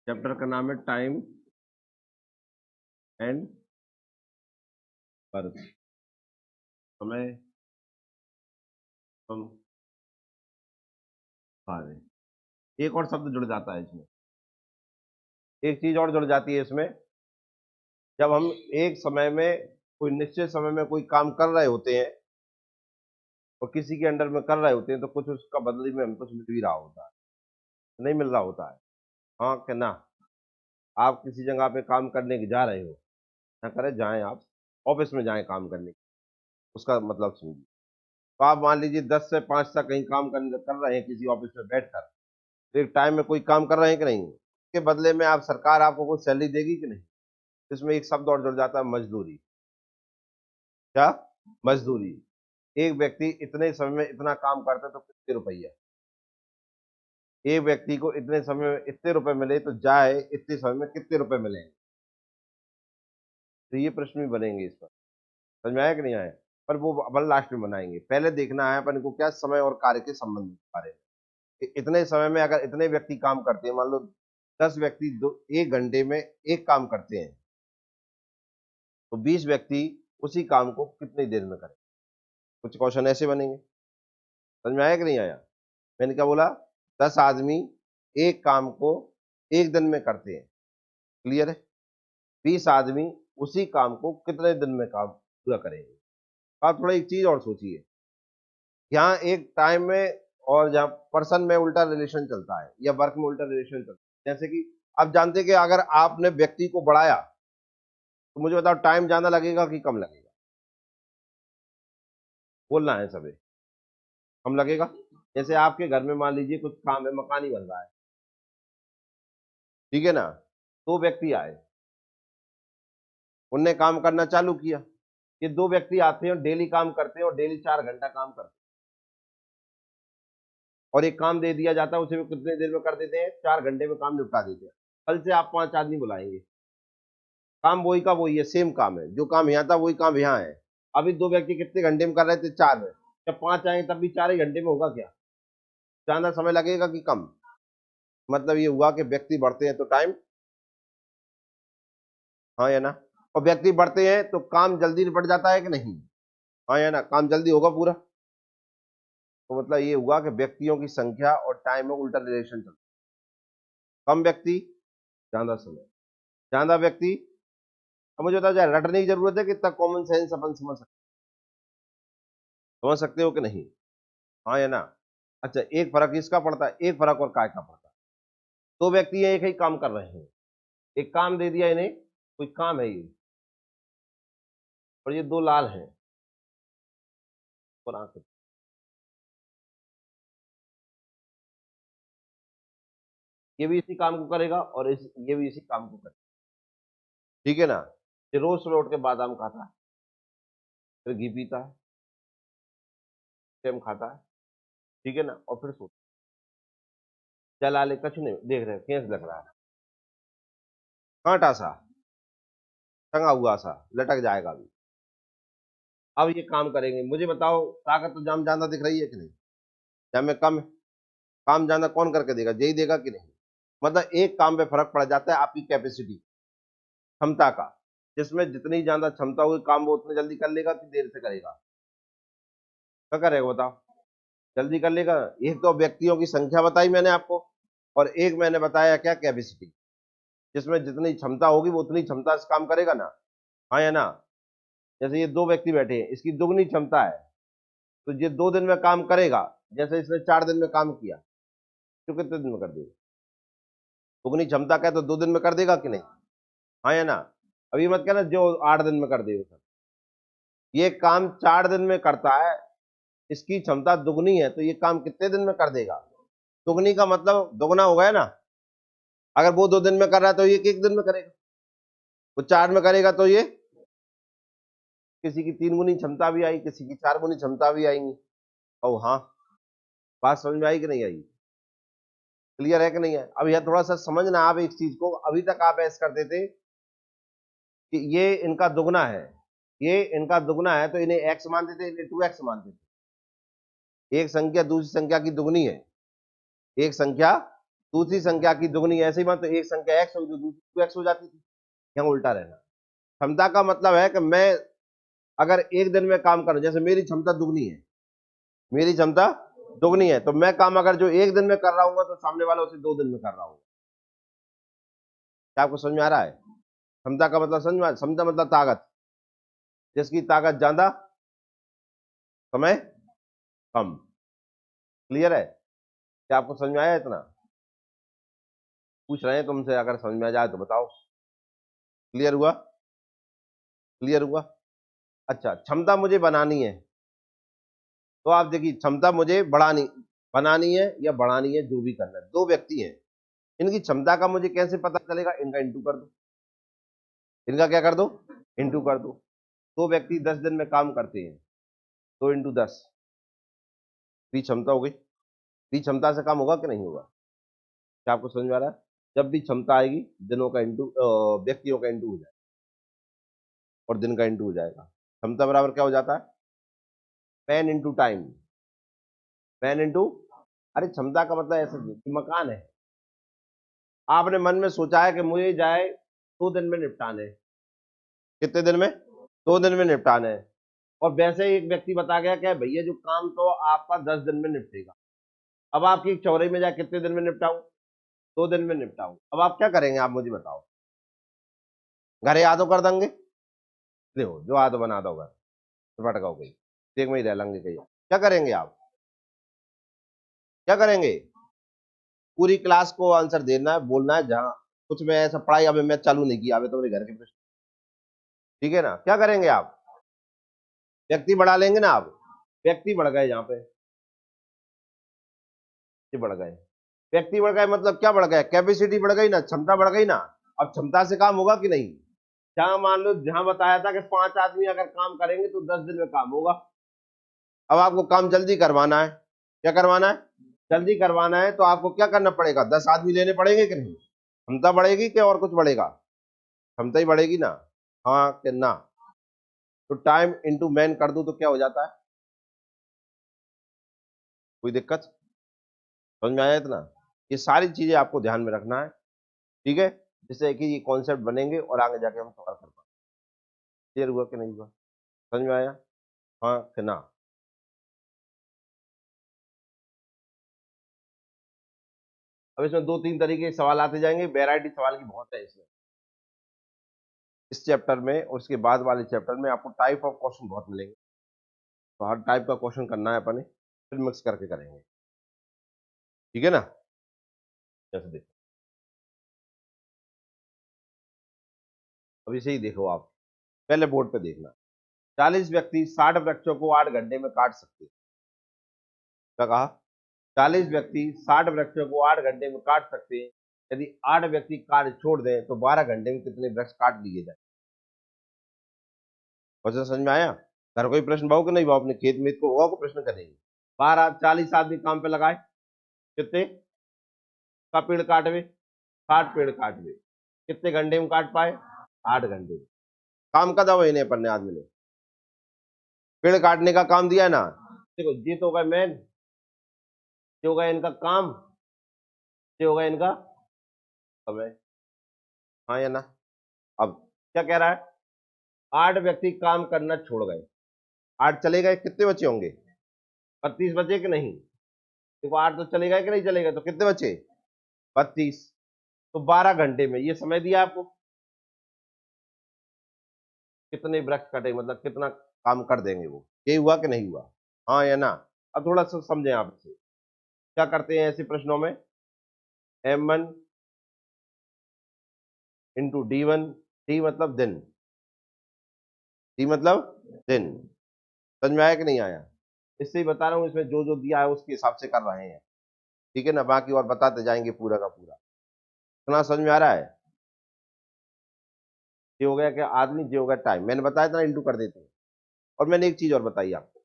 Chapter का नाम है टाइम एंड अर्थ। समय हम कार्य। एक और शब्द जुड़ जाता है इसमें, एक चीज और जुड़ जाती है इसमें। जब हम एक समय में कोई निश्चित समय में कोई काम कर रहे होते हैं और किसी के अंडर में कर रहे होते हैं तो कुछ उसका बदले में हमको कुछ मिल भी रहा होता है, नहीं मिल रहा होता है। हाँ कि ना? आप किसी जगह पे काम करने के जा रहे हो, ना करे जाएं, आप ऑफिस में जाएं काम करने, उसका मतलब समझिए। तो आप मान लीजिए 10 से 5 तक कहीं काम कर रहे हैं किसी ऑफिस में बैठकर, तो एक टाइम में कोई काम कर रहे हैं कि नहीं, उसके बदले में आप सरकार आपको कोई सैलरी देगी कि नहीं। इसमें एक शब्द और जुड़ जाता है, मजदूरी। क्या? मजदूरी। एक व्यक्ति इतने समय में इतना काम करता है तो कितने रुपये, एक व्यक्ति को इतने समय में इतने रुपए मिले तो जाए इतने समय में कितने रुपए मिलेंगे। तो ये प्रश्न भी बनेंगे इस पर। समझ में आया कि नहीं आया? पर वो अपन लास्ट में बनाएंगे, पहले देखना है अपन को क्या समय और कार्य के संबंध के बारे में। कि इतने समय में अगर इतने व्यक्ति काम करते हैं, मान लो 10 व्यक्ति एक घंटे में एक काम करते हैं, तो 20 व्यक्ति उसी काम को कितनी देर में करें। कुछ क्वेश्चन ऐसे बनेंगे। समझ में आया कि नहीं आया? मैंने क्या बोला? 10 आदमी एक काम को एक दिन में करते हैं, क्लियर है? 20 आदमी उसी काम को कितने दिन में काम पूरा करेंगे। आप थोड़ा एक चीज और सोचिए, यहाँ एक टाइम में और जहाँ पर्सन में उल्टा रिलेशन चलता है या वर्क में उल्टा रिलेशन चलता है। जैसे कि आप जानते हैं कि अगर आपने व्यक्ति को बढ़ाया तो मुझे बताओ टाइम ज्यादा लगेगा कि कम लगेगा? बोलना है सभी, कम लगेगा। जैसे आपके घर में मान लीजिए कुछ काम है, मकान ही बन रहा है, ठीक है ना? दो व्यक्ति आए, उनने काम करना चालू किया। ये दो व्यक्ति आते हैं और डेली काम करते हैं और डेली 4 घंटा काम करते हैं, और एक काम दे दिया जाता है उसे भी कितने देर में कर देते हैं, 4 घंटे में काम निपटा देते हैं। कल से आप 5 आदमी बुलाएंगे, काम वही का वही है, सेम काम है, जो काम यहाँ था वही काम यहाँ है। अभी दो व्यक्ति कितने घंटे में कर रहे थे, 4 में। जब 5 आएंगे तब भी 4 ही घंटे में होगा क्या? ज्यादा समय लगेगा कि कम? मतलब ये हुआ कि व्यक्ति बढ़ते हैं तो टाइम, हाँ या ना? और व्यक्ति बढ़ते हैं तो काम जल्दी निपट जाता है कि नहीं? हाँ या ना? काम जल्दी होगा पूरा। तो मतलब ये हुआ कि व्यक्तियों की संख्या और टाइम में उल्टा रिलेशन चलता है। कम व्यक्ति ज्यादा समय, ज्यादा व्यक्ति। अब मुझे बताओ जाए, रटने की जरूरत है कि इतना कॉमन सेंस अपन समझ सकते हो कि नहीं? हाँ या ना? अच्छा, एक फर्क इसका पड़ता है, एक फर्क और काय का पड़ता है। दो व्यक्ति एक ही काम कर रहे हैं, एक काम दे दिया इन्हें, कोई काम है ये, और ये दो लाल हैं और आंखें। ये भी इसी काम को करेगा और ये भी इसी काम को करेगा, ठीक है ना? ये रोज सुबह उठ के बादाम खाता है, फिर घी पीता है, सेम खाता है, ठीक है ना, और फिर सोता है। चला ले कछ नहीं देख रहे, केस लग रहा है, कांटा सा, टंगा हुआ सा, लटक जाएगा अभी। अब ये काम करेंगे, मुझे बताओ ताकत तो जाम ज्यादा दिख रही है कि नहीं? जाम में कम है, काम ज्यादा कौन करके देगा, यही देगा कि नहीं? मतलब एक काम पे फर्क पड़ जाता है आपकी कैपेसिटी, क्षमता का। जिसमें जितनी ज्यादा क्षमता होगी काम वो उतनी जल्दी कर लेगा कि देर से करेगा? क्या करेगा बताओ? जल्दी कर लेगा। एक तो व्यक्तियों की संख्या बताई मैंने आपको, और एक मैंने बताया क्या, कैपेसिटी। जिसमें जितनी क्षमता होगी वो उतनी क्षमता से काम करेगा ना? हाँ या ना? जैसे ये दो व्यक्ति बैठे हैं, इसकी दुगनी क्षमता है, तो ये 2 दिन में काम करेगा, जैसे इसने 4 दिन में काम किया, तो कितने दिन में कर देगा? दुगनी क्षमता का है तो 2 दिन में कर देगा कि नहीं? हाँ या ना? अभी मत कहना जो 8 दिन में कर देगा। ये काम 4 दिन में करता है, इसकी क्षमता दुगनी है, तो ये काम कितने दिन में कर देगा? दुगनी का मतलब दुगना हो गया ना। अगर वो 2 दिन में कर रहा है तो ये एक दिन में करेगा, वो 4 में करेगा तो ये, किसी की 3 गुनी क्षमता भी आई, किसी की 4 गुनी क्षमता भी आएंगी। ओ हाँ, बात समझ में आई कि नहीं आई? क्लियर है कि नहीं है? अब यह थोड़ा सा समझना आप एक चीज को। अभी तक आप ऐसे करते थे कि ये इनका दुगना है, ये इनका दुगना है, तो इन्हें एक्स मानते थे, इन्हें 2x मानते थे। एक संख्या दूसरी संख्या की दुगनी है, एक संख्या दूसरी संख्या की दुगनी, ऐसे ही बात, तो एक संख्या एक्स होगी तो दूसरी 2x हो जाती थी। यहाँ उल्टा रहना। क्षमता का मतलब है कि मैं अगर एक दिन में काम करूं, जैसे मेरी क्षमता दुगनी है, मेरी क्षमता दुगनी है, तो मैं काम अगर जो एक दिन में कर रहा हूँ तो सामने वाला उसे 2 दिन में कर रहा हूँ। क्या आपको समझ में आ रहा है? क्षमता का मतलब समझ में? क्षमता मतलब ताकत, जिसकी ताकत ज्यादा, समय कम। क्लियर है? क्या आपको समझ में आया इतना? पूछ रहे हैं तुमसे, अगर समझ में आ जाए तो बताओ। क्लियर हुआ? क्लियर हुआ? अच्छा, क्षमता मुझे बनानी है, तो आप देखिए, क्षमता मुझे बनानी है या बढ़ानी है, जो भी करना है। दो व्यक्ति हैं, इनकी क्षमता का मुझे कैसे पता चलेगा? इनका इंटू कर दो। इनका क्या कर दो? इंटू कर दो। दो व्यक्ति 10 दिन में काम करते हैं, 2 × 10 भी क्षमता हो गई। भी क्षमता से काम होगा कि नहीं होगा? क्या आपको समझ में आ रहा है? जब भी क्षमता आएगी, दिनों का इंटू, व्यक्तियों का इंटू हो जाएगा और दिन का इंटू हो जाएगा। क्षमता बराबर क्या हो जाता है? Pen into time. Pen into, अरे क्षमता का मतलब ऐसा कि मकान है, आपने मन में सोचा है कि मुझे जाए 2 दिन में निपटाने। कितने दिन में? 2 दिन में निपटाने है। और वैसे ही एक व्यक्ति बता गया कि भैया जो काम तो आपका 10 दिन में निपटेगा। अब आपकी चौराहे में जाए कितने दिन में निपटाऊं? 2 दिन में निपटाऊं। अब आप क्या करेंगे? आप मुझे बताओ। घर यादो कर देंगे, देखो जो आदो बना दो घर, तो फटका हो गई, एक में ही रह लेंगे कहीं। क्या करेंगे आप? क्या करेंगे? पूरी क्लास को आंसर देना है, बोलना है। जहां कुछ में ऐसा पढ़ाई अभी मैं चालू नहीं किया, अभी तो मेरे घर के प्रश्न। ठीक है ना? क्या करेंगे आप? व्यक्ति बढ़ा लेंगे ना आप। व्यक्ति बढ़ गए, यहाँ पे बढ़ गए। व्यक्ति बढ़ गए मतलब क्या बढ़ गया? कैपेसिटी बढ़ गई ना, क्षमता बढ़ गई ना। अब क्षमता से काम होगा कि नहीं? जहां मान लो, जहां बताया था कि 5 आदमी अगर काम करेंगे तो 10 दिन में काम होगा। अब आपको काम जल्दी करवाना है। क्या करवाना है? जल्दी करवाना है, तो आपको क्या करना पड़ेगा? 10 आदमी लेने पड़ेंगे कि नहीं? क्षमता बढ़ेगी कि और कुछ बढ़ेगा? क्षमता ही बढ़ेगी ना। हाँ कि ना? तो टाइम इंटू मैन कर दो तो क्या हो जाता है? कोई दिक्कत? समझ में आया इतना? ये सारी चीजें आपको ध्यान में रखना है, ठीक है, जिससे कि ये कॉन्सेप्ट बनेंगे और आगे जाके हम सवाल कर पाएंगे। क्लियर हुआ कि नहीं हुआ? समझ में आया? हाँ कि ना? अब इसमें 2-3 तरीके के सवाल आते जाएंगे, वैरायटी सवाल की बहुत है इसमें, इस चैप्टर में और उसके बाद वाले चैप्टर में आपको टाइप ऑफ क्वेश्चन बहुत मिलेंगे। तो हर टाइप का क्वेश्चन करना है अपने, फिर मिक्स करके करेंगे। ठीक है ना? जैसे देखो, अब इसे ही देखो आप, पहले बोर्ड पे देखना। 40 व्यक्ति 60 वृक्षों को 8 घंटे में काट सकते हैं। क्या कहा? 40 व्यक्ति 60 वृक्षों को 8 घंटे में काट सकते हैं। यदि 8 व्यक्ति कार्य छोड़ दें तो 12 घंटे में कितने वृक्ष काट लिए जाए? क्वेश्चन समझ में आया? घर कोई प्रश्न भाव कि नहीं भाव? अपने खेत में को होगा को प्रश्न करेंगे। 40 आदमी काम पे लगाए, कितने का पेड़ काटवे? 60 पेड़ काटवे। कितने घंटे में काट पाए? 8 घंटे में। काम कदा हुए इन्हें पढ़ने आदमी ने? पेड़ काटने का काम दिया है ना। देखो, ये तो होगा मेन, ये होगा इनका काम, ये होगा इनका समय। हाँ या ना? अब क्या कह रहा है? 8 व्यक्ति काम करना छोड़ गए, 8 चले गए, कितने बचे होंगे? 32 बचे कि नहीं? देखो, 8 तो चले गए कि नहीं चले गए, तो कितने बचे? 32। तो 12 घंटे में ये समय दिया आपको, कितने वृक्ष कटे, मतलब कितना काम कर देंगे वो। ये हुआ कि नहीं हुआ? हाँ या ना? अब थोड़ा सा समझें आप इसे। क्या करते हैं ऐसे प्रश्नों में? M1 into D1। डी मतलब दिन, डी मतलब दिन। समझ में आया कि नहीं आया? इससे ही बता रहा हूँ, इसमें जो जो दिया है उसके हिसाब से कर रहे हैं। ठीक है ना? बाकी और बताते जाएंगे पूरा का पूरा। इतना समझ में आ रहा है? ये हो गया कि आदमी, ये हो गया टाइम, मैंने बताया था ना, इंटू कर देते हैं। और मैंने एक चीज और बताई आपको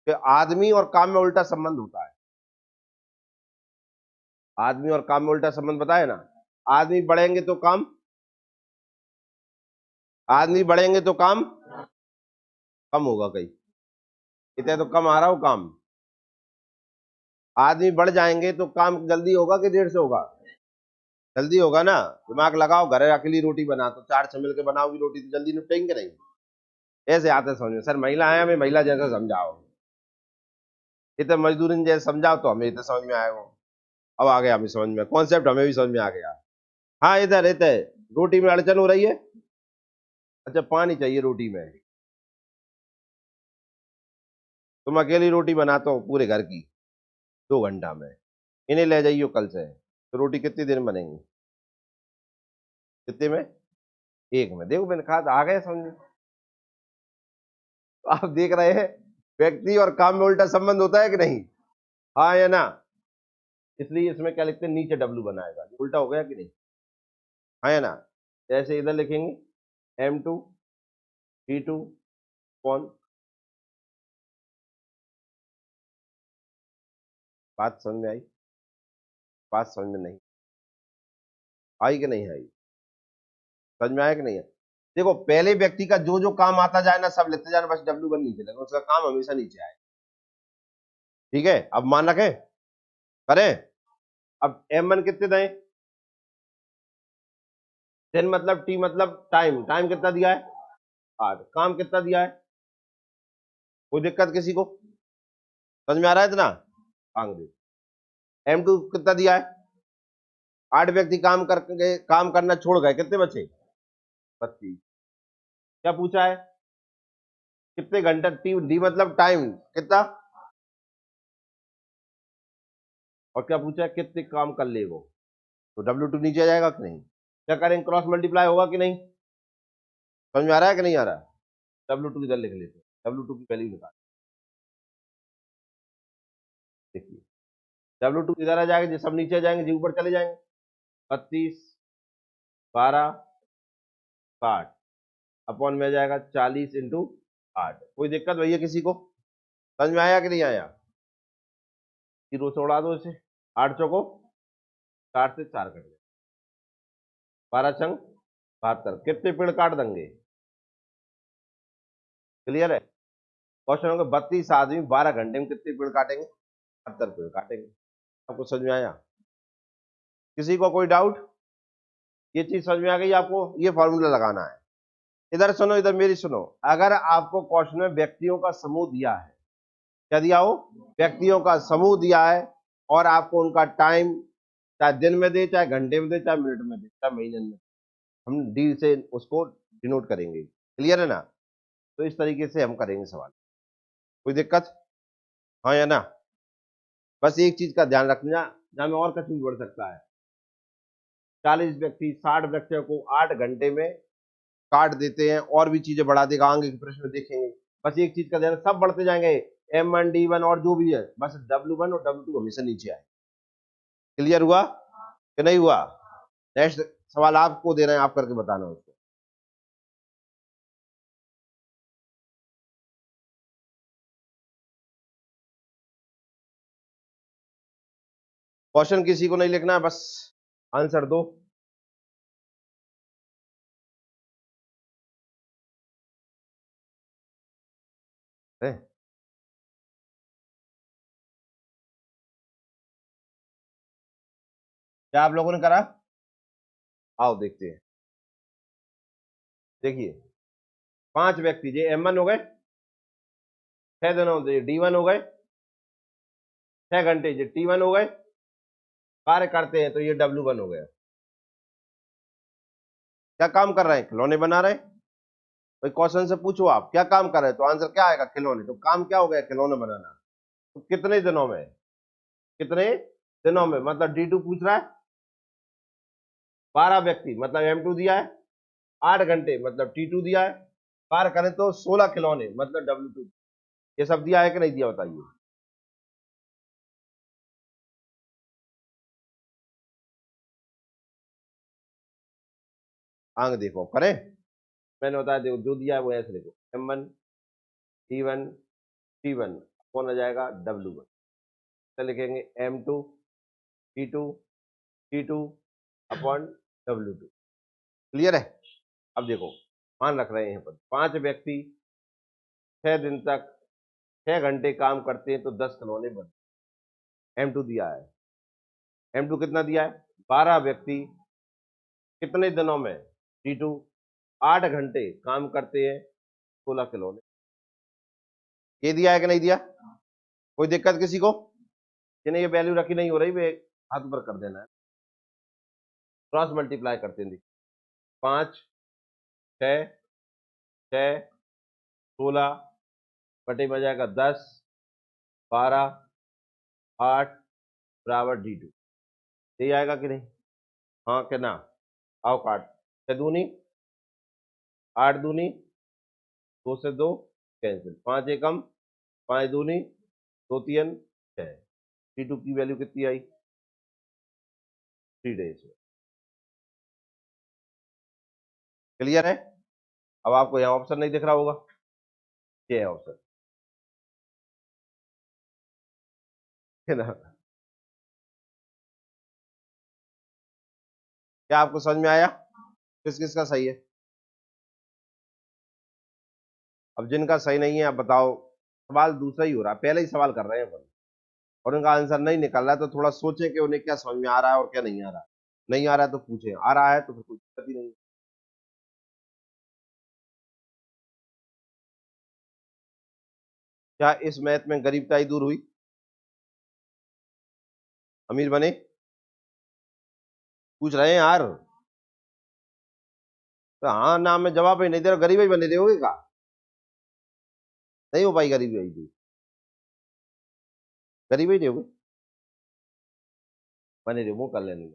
कि आदमी और काम में उल्टा संबंध होता है। आदमी और काम में उल्टा संबंध बताया ना। आदमी बढ़ेंगे तो काम, आदमी बढ़ेंगे तो काम कम होगा कहीं। इतने तो कम आ रहा हो काम, आदमी बढ़ जाएंगे तो काम जल्दी होगा कि देर से होगा? जल्दी होगा ना। दिमाग लगाओ, घर अकेली रोटी बना तो 4 से मिलकर बनाओगी रोटी तो जल्दी निपटेंगे नहीं? ऐसे आते समझ में। सर महिला है, हमें महिला जैसा समझाओ, इतने मजदूरी जैसे समझाओ तो हमें इतना समझ में आएगा। अब आ गया हमें समझ में, कॉन्सेप्ट हमें भी समझ में आ गया। हाँ इधर इधर रोटी में अड़चन हो रही है। अच्छा पानी चाहिए रोटी में। तुम अकेली रोटी बनाते हो पूरे घर की 2 घंटा में, इन्हें ले जाइयो कल से, तो रोटी कितनी देर में बनेंगी? कितने में? एक में। देखो मैंने कहा था, आ गए समझ में। तो आप देख रहे हैं व्यक्ति और काम में उल्टा संबंध होता है कि नहीं? हाँ या ना? इसलिए इसमें क्या लिखते हैं, नीचे डब्ल्यू बनाएगा, उल्टा हो गया कि नहीं? हाँ या ना? जैसे इधर लिखेंगे M2 T2 कौन। बात समझ में आई? बात समझ में नहीं आई कि नहीं आई? समझ में आया कि नहीं है? देखो पहले व्यक्ति का जो जो काम आता जाए ना सब लेते जाना, बस W1 नीचे लगे, उसका काम हमेशा नीचे आए। ठीक है, अब मान रखे करें। अब M1 कितने दें? 10 मतलब T मतलब टाइम, टाइम कितना दिया है? 8। काम कितना दिया है? कोई दिक्कत किसी को? समझ में आ रहा है इतना? आंग दे। M2 कितना दिया है? 8 व्यक्ति काम करके काम करना छोड़ गए, कितने बचे? 32। क्या पूछा है? कितने घंटे? टी डी मतलब टाइम कितना, और क्या पूछा है कितने काम कर ले वो। तो W2 नीचे आ जाएगा कि नहीं? क्या करेंगे, क्रॉस मल्टीप्लाई होगा कि नहीं? समझ में आ रहा है कि नहीं आ रहा? W2 इधर लिख लेते हैं, W2 की वैल्यू निकाल। देखिए W2 इधर आ जाएगा, जो सब नीचे आ जाएंगे जो ऊपर चले जाएंगे। 32 12 60 अपॉन में आ जाएगा 40 इंटू 8। कोई दिक्कत भैया किसी को? समझ में आया कि नहीं आया? जीरो से उड़ा दो इसे। 8 चौको 60 से 4 कट गए, 12 छंग 72। कितने पेड़ काट देंगे? क्लियर है? क्वेश्चन होगा 32 आदमी 12 घंटे में कितने पेड़ काटेंगे? 72 पेड़ काटेंगे। आपको समझ में आया? किसी को कोई डाउट? ये चीज समझ में आ गई आपको? ये फॉर्मूला लगाना है। इधर सुनो, इधर मेरी सुनो। अगर आपको क्वेश्चन में व्यक्तियों का समूह दिया है, क्या दिया हो? व्यक्तियों का समूह दिया है, और आपको उनका टाइम चाहे दिन में दे, चाहे घंटे में दे, चाहे मिनट में दे, चाहे महीने में, हम डी से उसको डिनोट करेंगे। क्लियर है ना? तो इस तरीके से हम करेंगे सवाल। कोई दिक्कत? हाँ या ना? बस एक चीज का ध्यान रखना, जहां में और कहीं बढ़ सकता है। 40 व्यक्ति 60 व्यक्तियों को 8 घंटे में काट देते हैं, और भी चीजें बढ़ा देगा, आगे के प्रश्न देखेंगे। बस एक चीज का ध्यान, सब बढ़ते जाएंगे M1 D1 और जो भी है, बस W1 और W2 हमेशा नीचे आए। क्लियर हुआ कि नहीं हुआ? नेक्स्ट सवाल आपको दे रहे हैं, आप करके बताना उसको। क्वेश्चन किसी को नहीं लिखना है, बस आंसर दो। है? क्या आप लोगों ने करा? आओ देखते हैं। देखिए 5 व्यक्ति जे M1 हो गए, 6 दिन हो गए D1 हो गए, 6 घंटे जे T1 हो गए, कार्य करते हैं तो ये W1 हो गया। क्या काम कर रहे हैं? खिलौने बना रहे हैं। भाई क्वेश्चन से पूछो आप क्या काम कर रहे हैं, तो आंसर क्या आएगा? खिलौने। तो काम क्या हो गया? खिलौने बनाना। तो कितने दिनों में? कितने दिनों में मतलब D2 पूछ रहा है। 12 व्यक्ति मतलब M2 दिया है, 8 घंटे मतलब T2 दिया है, कार्य करें तो 16 खिलौने मतलब W2। ये सब दिया है कि नहीं दिया, बताइए। आगे देखो करें। मैंने बताया, देखो जो दिया है वो ऐसे देखो, M1 T1 T1 कौन आ जाएगा? W1। तो लिखेंगे M2 T2 T2 upon W2। Clear है? अब देखो मान रख रहे हैं यहाँ पर 5 व्यक्ति 6 दिन तक 6 घंटे काम करते हैं तो 10 खिलौने बनते M2 दिया है। M2 कितना दिया है? 12 व्यक्ति कितने दिनों में? T2 8 घंटे काम करते हैं 16 किलो ने। ये दिया है कि नहीं दिया? कोई दिक्कत किसी को? जिन्हें ये वैल्यू रखी नहीं हो रही वे हाथ पर कर देना है। क्रॉस मल्टीप्लाई करते हैं। 5 6 6 16 बटे में जाएगा 10 12 8 बराबर D2। यही आएगा कि नहीं? हाँ कि ना? आओ काट। 6 दूनी 8 दूनी 2 से 2 कैंसिल, 5 एकम 5 दूनी 2 तीन 6। T2 की वैल्यू कितनी आई? 3 डेज में। क्लियर है? अब आपको यहाँ ऑप्शन नहीं दिख रहा होगा, ये है ऑप्शन, है ना? क्या आपको समझ में आया किस किस का सही है? अब जिनका सही नहीं है आप बताओ, सवाल दूसरा ही हो रहा है, पहले ही सवाल कर रहे हैं अपन और उनका आंसर नहीं निकल रहा है, तो थोड़ा सोचें कि उन्हें क्या समझ में आ रहा है और क्या नहीं आ रहा है। नहीं आ रहा है तो पूछें, आ रहा है तो फिर कोई दिक्कत ही नहीं। क्या इस मैथ में गरीबताई दूर हुई? अमीर बने? पूछ रहे हैं यार, तो हाँ नाम में जवाब ही नहीं दे रहा, गरीब ही बने रहोगे का? नहीं हो पाई गरीबी आई थी, गरीब ही रहोगे, बने रहो, वो कर लेने।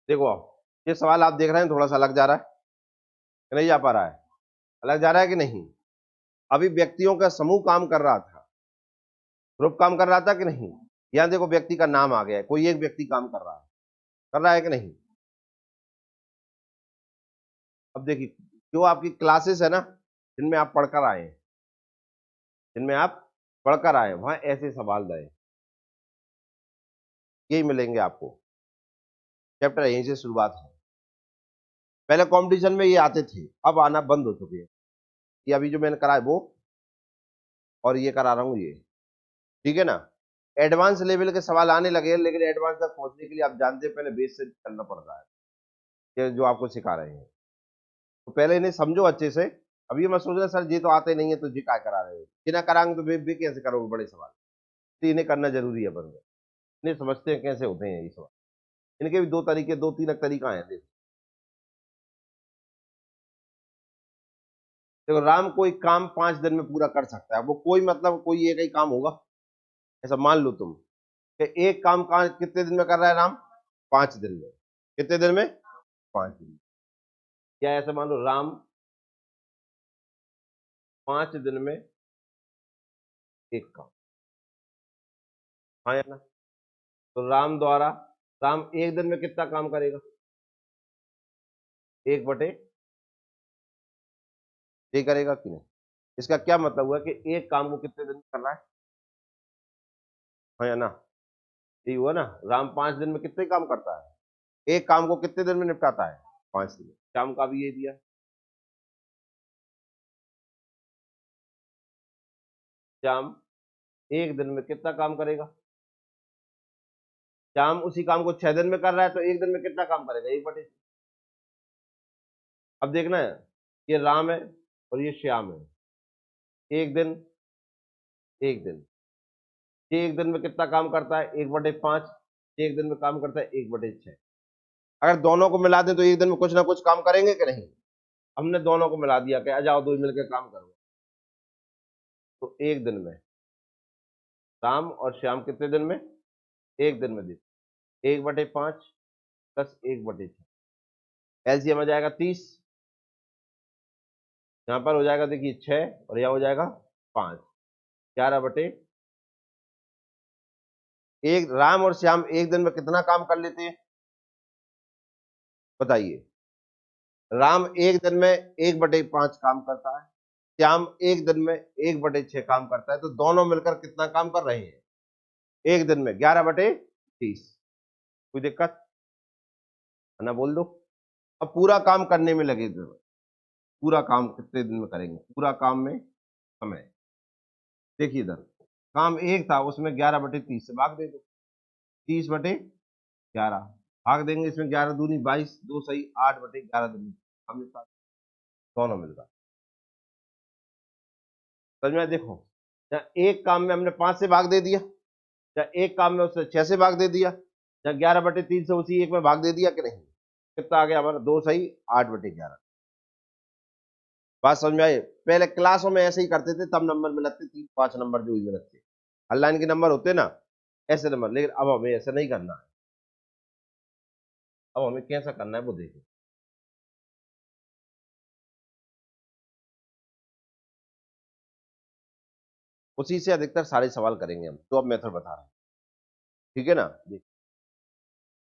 देखो ये सवाल आप देख रहे हैं थोड़ा सा अलग जा रहा है कि नहीं जा पा रहा है? अलग जा रहा है कि नहीं? अभी व्यक्तियों का समूह काम कर रहा था, ग्रुप काम कर रहा था कि नहीं? यहाँ देखो व्यक्ति का नाम आ गया है, कोई एक व्यक्ति काम कर रहा है कि नहीं? अब देखिए जो आपकी क्लासेस है ना, जिनमें आप पढ़कर आए हैं, जिनमें आप पढ़कर आए वहां ऐसे सवाल रहे, यही मिलेंगे आपको। चैप्टर यहीं से शुरुआत है। पहले कंपटीशन में ये आते थे, अब आना बंद हो चुके हैं। ये अभी जो मैंने करा है वो, और ये करा रहा हूँ ये, ठीक है ना? एडवांस लेवल के सवाल आने लगे हैं, लेकिन एडवांस तक पहुंचने के लिए आप जानते हैं पहले बेस से चलना पड़ रहा है, ये जो आपको सिखा रहे हैं। तो पहले इन्हें समझो अच्छे से। अब ये मत सोचना सर ये तो आते नहीं है तो जी क्या करा रहे हो, बिना कराएंगे तो बे कैसे करोगे बड़े सवाल? तो इन्हें करना जरूरी है बंदे, इन्हें समझते हैं कैसे होते हैं ये सवाल। इनके भी दो तरीके, दो तीन तरीका है। देखो राम कोई काम 5 दिन में पूरा कर सकता है, वो कोई मतलब कोई एक ही काम होगा ऐसा मान लो तुम, कि एक काम कितने दिन में कर रहा है राम? 5 दिन में। कितने दिन में? 5 दिन में। क्या ऐसा मान लो राम 5 दिन में एक काम, हाँ या ना? तो राम द्वारा, राम एक दिन में कितना काम करेगा? 1/, ये करेगा कि नहीं? इसका क्या मतलब हुआ कि एक काम को कितने दिन में करना है, हाँ या ना? ये हुआ ना, राम 5 दिन में कितने काम करता है, एक काम को कितने दिन में निपटाता है? 5 दिन। शाम का भी ये दिया, शाम एक दिन में कितना काम करेगा? शाम उसी काम को 6 दिन में कर रहा है तो एक दिन में कितना काम करेगा? 1/। अब देखना है, ये राम है और ये श्याम है, एक दिन, एक दिन, ये एक दिन में कितना काम करता है? 1/5। एक दिन में काम करता है 1/6। अगर दोनों को मिला दें तो एक दिन में कुछ ना कुछ काम करेंगे कि नहीं? हमने दोनों को मिला दिया कि आ जाओ दो मिलकर काम करो, तो एक दिन में राम और श्याम कितने दिन में? एक दिन में दी, 1/5 प्लस 1/6, एलसीएम आ जाएगा 30, यहाँ पर हो जाएगा देखिए 6 और यहाँ हो जाएगा 5, 11 बटे एक। राम और श्याम एक दिन में कितना काम कर लेते हैं बताइए? राम एक दिन में 1/5 काम करता है, श्याम एक दिन में 1/6 काम करता है, तो दोनों मिलकर कितना काम कर रहे हैं एक दिन में? 11/30। कोई दिक्कत है ना? बोल दो। अब पूरा काम करने में लगे थे, पूरा काम कितने दिन में करेंगे? पूरा काम में समय, देखिए इधर काम एक था, उसमें 11/30 से भाग दे दो, 30/11 भाग देंगे, इसमें 11 दूनी 22, 2 सही 8/11 दिन हमने दोनों मिलकर। समझ में? देखो या एक काम में हमने 5 से भाग दे दिया, या एक काम में उससे 6 से भाग दे दिया, या 11/3 से उसी एक में भाग दे दिया कि नहीं? कितना आ गया हमारा? 2 सही 8/11। बात समझ में आई? पहले क्लासों में ऐसे ही करते थे, तब नंबर मिलते 3-5 नंबर जो ही मिलते, ऑनलाइन के नंबर होते ना ऐसे नंबर। लेकिन अब हमें ऐसा नहीं करना है, अब हमें कैसा करना है वो देखो। उसी से अधिकतर सारे सवाल करेंगे हम, तो अब मेथड बता रहे हैं, ठीक है ना? देख,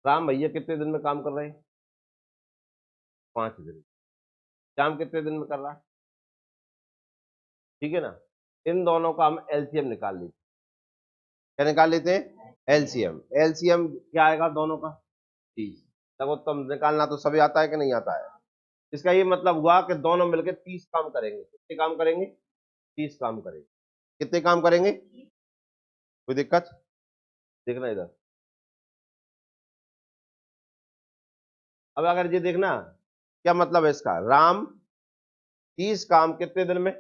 राम भैया कितने दिन में काम कर रहे हैं? 5 दिन। श्याम कितने दिन में कर रहा है? ठीक है ना? इन दोनों का हम एलसीएम निकाल लेते हैं। क्या निकाल लेते हैं? एलसीएम। एलसीएम क्या आएगा दोनों का? 30। देखो तुम निकालना तो सभी आता है कि नहीं आता है? इसका ये मतलब हुआ कि दोनों मिलकर 30 काम करेंगे। कितने काम करेंगे? 30 काम करेंगे। कितने काम करेंगे? कोई दिक्कत? देखना इधर। अब अगर ये देखना क्या मतलब है इसका, राम 30 काम कितने दिन में,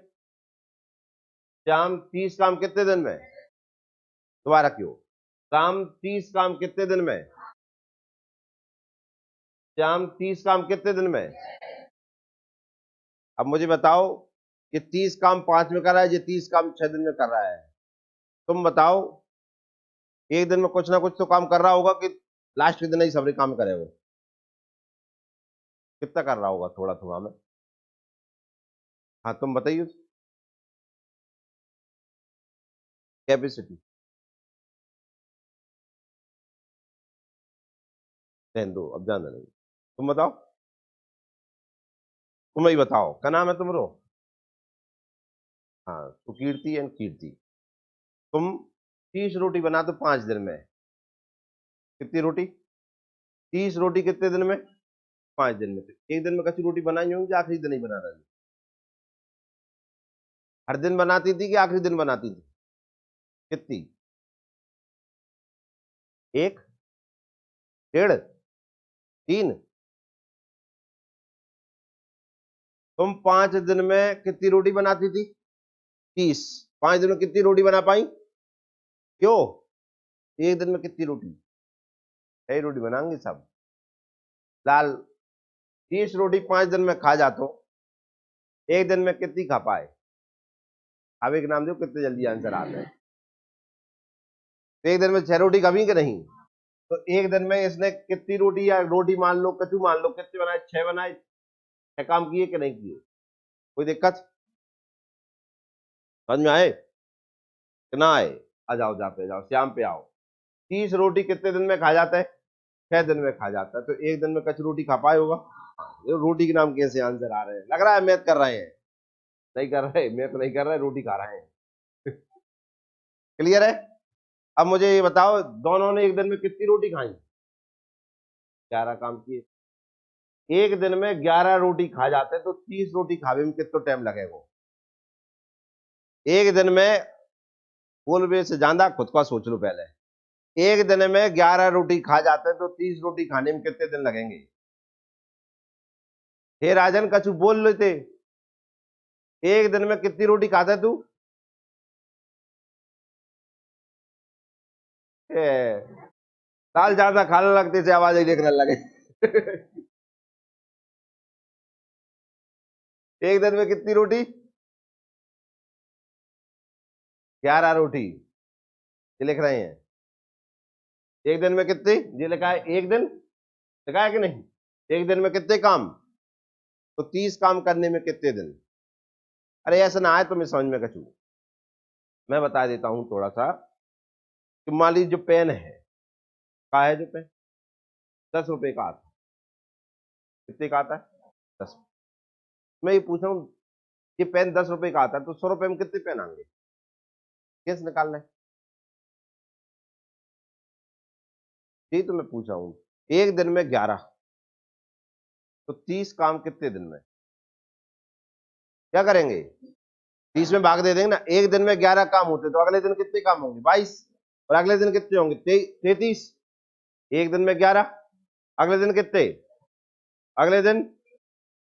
श्याम 30 काम कितने दिन में? दोबारा क्यों? राम 30 काम कितने दिन में, श्याम 30 काम कितने दिन में? अब मुझे बताओ कि 30 काम 5 में कर रहा है, ये 30 काम 6 दिन में कर रहा है। तुम बताओ एक दिन में कुछ ना कुछ तो काम कर रहा होगा कि लास्ट के दिन ही सभी काम करे वो? कितना कर रहा होगा थोड़ा थोड़ा में? हाँ तुम बताइए। कैपेसिटी रहने दो, अब जाना नहीं। तुम बताओ, तुम ही बताओ, क्या नाम है तुम्हारो? हाँ तो कीर्ति एंड कीर्ति। तुम 30 रोटी बना दो 5 दिन में। कितनी रोटी? 30 रोटी कितने दिन में? 5 दिन में। एक दिन में कच्ची रोटी बनाई होंगी, आखिरी दिन ही बना रही? हर दिन बनाती थी कि आखिरी दिन बनाती थी? कितनी? 1, 1.5, 3? तुम 5 दिन में कितनी रोटी बनाती थी? 30। 5 दिन में कितनी रोटी बना पाई? क्यों? एक दिन में कितनी रोटी? 6 रोटी बनाएंगे सब लाल। 30 रोटी 5 दिन में खा जाते हो, एक दिन में कितनी खा पाए? अब एक नाम दो कितने जल्दी आंसर आता है। तो एक दिन में 6 रोटी कभी कि नहीं? तो एक दिन में इसने कितनी रोटी, या रोटी मान लो कचू मान लो, कितने बनाए? 6 बनाए। 6 काम किए कि नहीं किए? कोई दिक्कत? समझ में आए कि ना आए? आ जाओ, जा पे जाओ, श्याम पे आओ। 30 रोटी कितने दिन में खा जाता है? 6 दिन में खा जाता है। तो एक दिन में कचू रोटी खा पाए होगा? ये रोटी के नाम कैसे आंसर आ रहे हैं? लग रहा है मैथ कर रहे हैं। नहीं कर रहे, मैथ नहीं कर रहे, रोटी खा रहे हैं। क्लियर है? अब मुझे ये बताओ, दोनों ने एक दिन में कितनी रोटी खाई? 11 काम किए। एक दिन में 11 रोटी खा जाते हैं, तो 30 रोटी खावे में कितना टाइम लगेगा? एक दिन में बोल बे से ज्यादा खुद का सोच लो पहले। एक दिन में 11 रोटी खा जाते हैं, तो 30 रोटी खाने में कितने दिन लगेंगे? हे राजन कछु बोल लेते। एक दिन में कितनी रोटी खाता है तू? दाल ज्यादा खाने लगते से आवाज ही देखने लगे। एक दिन में कितनी रोटी? 11 रोटी। ये लिख रहे हैं। एक दिन में कितनी? ये लिखा है एक दिन, लिखा है कि नहीं? एक दिन में कितने काम? तो 30 काम करने में कितने दिन? अरे ऐसा ना आए तुम्हें समझ में कछू। मैं बता देता हूं थोड़ा सा कि मान लीजिए जो पेन है, का है जो पेन 10 रुपए का आता है। कितने का आता है? 10। मैं ये पूछ रहा हूँ, ये पेन 10 रुपए का आता है तो 100 रुपए में कितने पेन आएंगे? कैसे निकालना है? यही तो मैं पूछ रहा हूँ। एक दिन में 11, तो 30 काम कितने दिन में? क्या करेंगे? 30 में भाग दे देंगे ना। एक दिन में 11 काम होते तो अगले दिन कितने काम होंगे? 22। और अगले दिन कितने होंगे? 33। एक दिन में 11, अगले दिन कितने? अगले दिन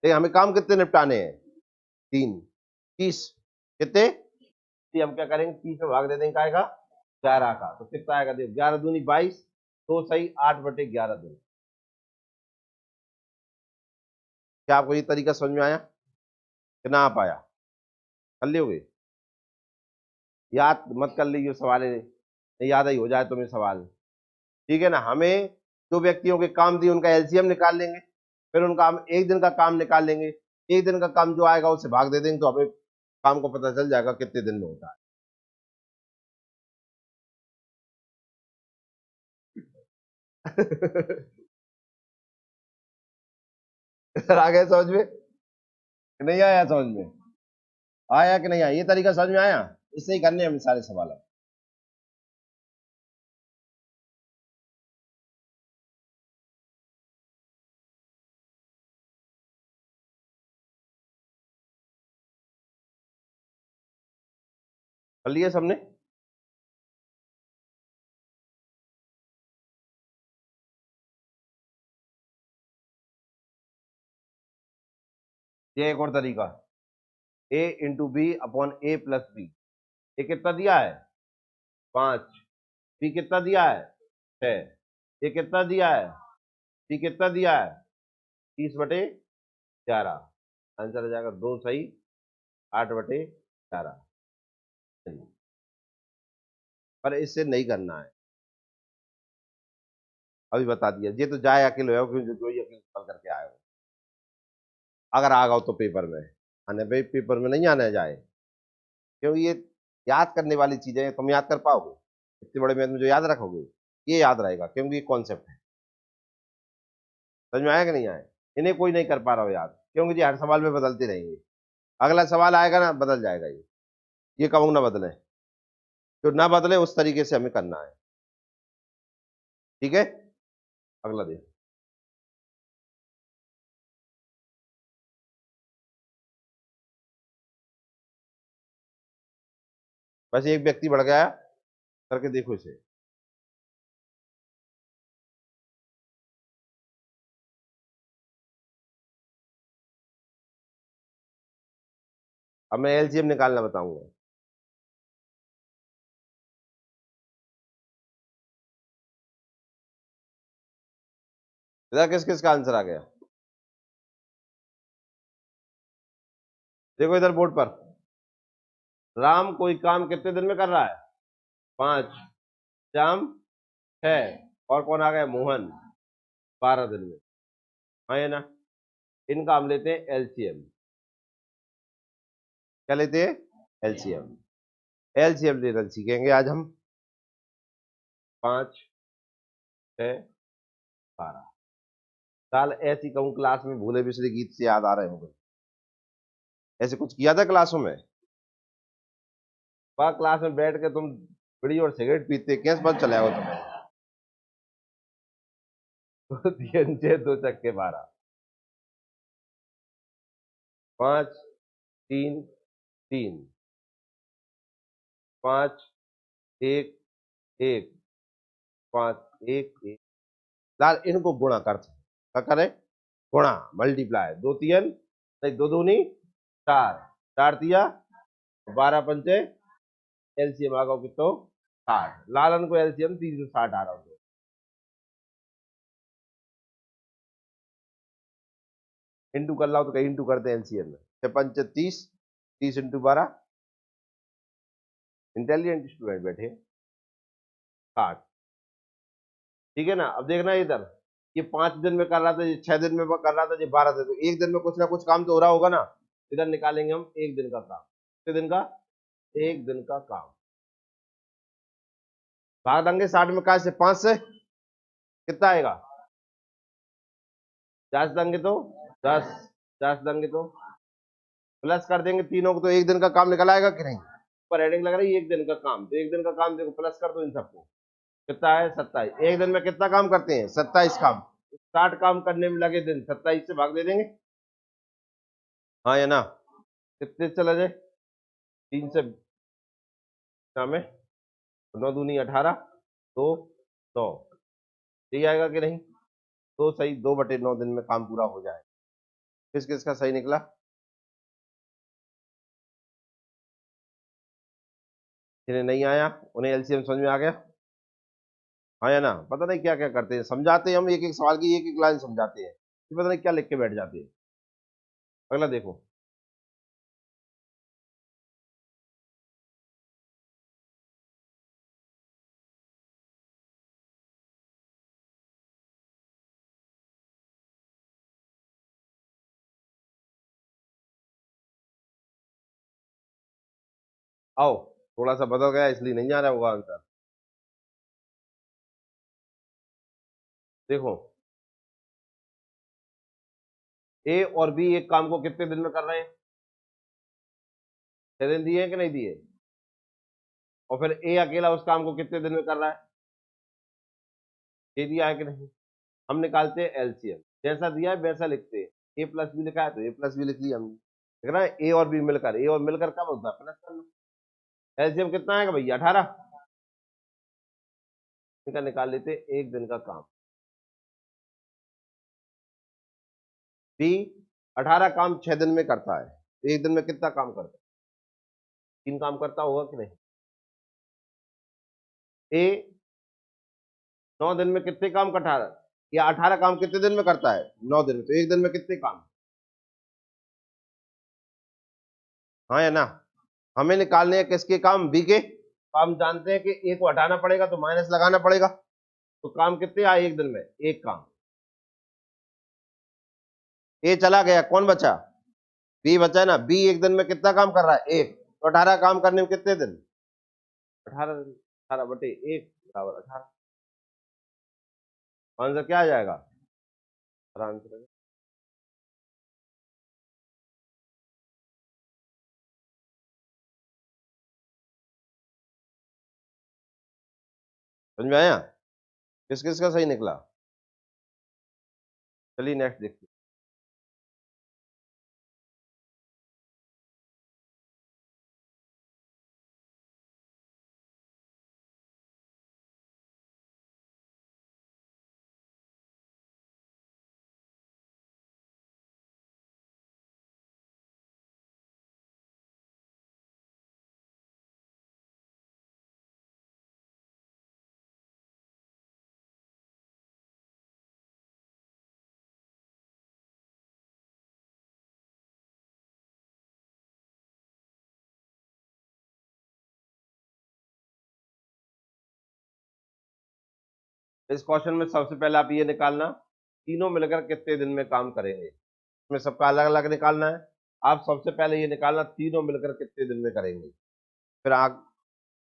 हमें काम कितने निपटाने हैं? 3। 30 कितने? हम क्या करेंगे? 30 में भाग दे देंगे, क्या आएगा? 11 का। तो कितना आएगा? देखो 11 दूनी 22, तो सही 8/11 दिन। क्या आपको ये तरीका समझ में आया कि ना आ पाया? कर लियोगे? याद मत कर लीजिए सवाल, नहीं याद ही हो जाए तुम्हें सवाल। ठीक है ना। हमें जो व्यक्तियों के काम दिए उनका एलसीएम निकाल लेंगे, फिर उनका हम एक दिन का काम निकाल लेंगे। एक दिन का काम जो आएगा उससे भाग दे देंगे, तो हमें काम को पता चल जाएगा कितने दिन में होता है। आ गए समझ में कि नहीं आया? समझ में आया कि नहीं आया? ये तरीका समझ में आया? इससे ही करने हैं हम सारे सवाल। कर लिए सबने? ये एक और तरीका, ए इंटू बी अपॉन ए प्लस बी। ये कितना दिया है? 5। बी कितना दिया है? 6। ये कितना दिया है? बी कितना दिया है? 30/11। आंसर आ जाएगा 2 सही, 8/11। पर इससे नहीं करना है, अभी बता दिया। ये तो जाए अकेले हो, क्योंकि जो ही अकेले सवाल करके आए हो। अगर आ गए तो पेपर में आने, भाई पेपर में नहीं आने जाए, क्योंकि ये याद करने वाली चीजें हैं। तुम याद कर पाओगे इतने बड़े मैथ में? जो याद रखोगे ये याद रहेगा, क्योंकि ये कॉन्सेप्ट है। समझ में आया कि नहीं आया? इन्हें कोई नहीं कर पा रहा हो याद, क्योंकि जी हर सवाल में बदलते रहेंगे। अगला सवाल आएगा ना, बदल जाएगा ये कहूंगा ना बदले, तो ना बदले उस तरीके से हमें करना है। ठीक है, अगला देखो। वैसे एक व्यक्ति बढ़ गया, करके देखो इसे। अब मैं एलसीएम निकालना बताऊंगा। इधर किस किस का आंसर आ गया? देखो इधर बोर्ड पर, राम कोई काम कितने दिन में कर रहा है? 5। श्याम 6, और कौन आ गया? मोहन 12 दिन में। हाँ है ना। इनका हम लेते हैं एलसीएम। क्या लेते हैं? एलसीएम। एलसीएम लेना सीखेंगे आज हम। 5, 6, 12 साल। ऐसी कहूँ क्लास में भूले बिसरे गीत से याद आ रहे होंगे। ऐसे कुछ किया था क्लासों में? वह क्लास में बैठ के तुम बीड़ी और सिगरेट पीते, कैसे पता चला हो तुम्हें? दो तीन छह, 2 छक्के 12। 5, 3, 3, 5, 1, 1, 5, 1, 1। लाल इनको गुणा कर, क्या करे? गुणा, मल्टीप्लाई। 2 3, नहीं 2 दूनी 4, 4 तिया 12 पंचे, एलसीएम आ गया कितो 60। लालन को एलसीएम 360 आ रहा हूँ। इंटू कर लो तो कहीं इंटू करते हैं एलसीएम में। 6 पंचे 30, 30 × 12। इंटेलिजेंट स्टूडेंट बैठे 60। ठीक है ना। अब देखना इधर, ये 5 दिन में कर रहा था, ये 6 दिन में कर रहा था, ये 12 दिन में। एक दिन में कुछ ना कुछ काम तो हो रहा होगा ना। इधर निकालेंगे हम एक दिन का काम। कितने दिन का? एक दिन का काम। भाग देंगे 60 में का से 5 से, कितना आएगा? 10 देंगे तो 10, 10 देंगे तो प्लस कर देंगे तीनों को, तो एक दिन का काम निकल आएगा कि नहीं? पर हेडिंग लग रही है एक दिन का काम, तो एक दिन का काम देखो प्लस कर दो इन सबको, कितना है? 27। एक दिन में कितना काम करते हैं? 27 काम। 60 काम करने में लगे दिन, 27 से भाग दे देंगे, हाँ या ना? कितने चला जाए? 3 से में 9 दूनी 18, तो 9, यही आएगा कि नहीं? तो सही, 2/9 दिन में काम पूरा हो जाए। किस किस का सही निकला? जिन्हें नहीं आया उन्हें एलसीएम समझ में आ गया, हाँ या ना? पता नहीं क्या क्या करते हैं, समझाते हैं हम एक एक सवाल की एक एक लाइन समझाते हैं, फिर पता नहीं क्या लिख के बैठ जाते हैं। अगला देखो, आओ, थोड़ा सा बदल गया इसलिए नहीं आ रहा होगा आंसर। देखो, ए और बी एक काम को कितने दिन में कर रहे हैं? 6 दिन दिए हैं कि नहीं दिए? और फिर ए अकेला उस काम को कितने दिन में कर रहा है? ये दिया है कि नहीं? हम निकालते हैं एलसीएम, जैसा दिया है वैसा लिखते हैं। ए प्लस बी लिखा है तो ए प्लस बी लिख लिया हमने, देख रहा है? ए और बी मिलकर, ए और मिलकर कब होता है? प्लस करना। एलसीएम कितना आएगा भैया? 18। इनका निकाल लेते हैं एक दिन का काम। बी 18 काम 6 दिन में करता है, तो एक दिन में कितना काम करता है? 3 काम करता होगा कि नहीं? ए 9 दिन में कितने काम का 18, या 18 काम कितने दिन में करता है? 9 दिन में, तो एक दिन में कितने काम? हाँ या ना? हमें निकालने हैं किसके काम? बी के। काम जानते हैं कि ए को हटाना पड़ेगा तो माइनस लगाना पड़ेगा, तो काम कितने आए एक दिन में? एक काम। ए चला गया, कौन बचा? बी बचा है ना? बी एक दिन में कितना काम कर रहा है? एक, तो 18 काम करने में कितने दिन? 18 दिन। 18/1 बराबर 18। आंसर क्या आ जाएगा? आंसर समझ में आया? किस किस का सही निकला? चलिए नेक्स्ट देखते हैं। इस क्वेश्चन में सबसे पहले आप ये निकालना, तीनों मिलकर कितने दिन में काम करेंगे। इसमें सबका अलग अलग निकालना है। आप सबसे पहले ये निकालना तीनों मिलकर कितने दिन में करेंगे, फिर आप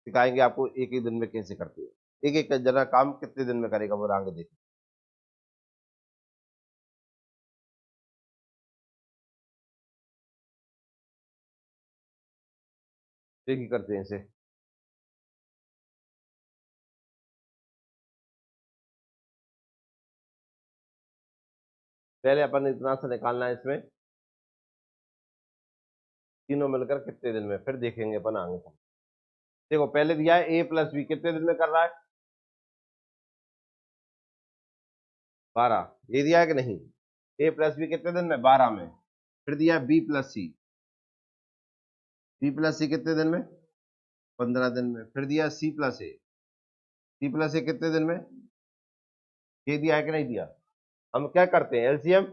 सिखाएंगे आपको एक एक दिन में कैसे करते हैं। एक एक जना काम कितने दिन में करेगा वो आगे देखिए। एक ही करते हैं इसे। पहले अपन इतना सा निकालना है इसमें, तीनों मिलकर कितने दिन में, फिर देखेंगे अपन आगे का। देखो पहले दिया है ए प्लस बी कितने दिन में कर रहा है? 12, ये दिया है कि नहीं? ए प्लस बी कितने दिन में? 12 में। फिर दिया है बी प्लस सी, बी प्लस सी कितने दिन में? 15 दिन में। फिर दिया सी प्लस ए, सी प्लस ए कितने दिन में? ये दिया है कि नहीं दिया? हम क्या करते हैं? एलसीएम,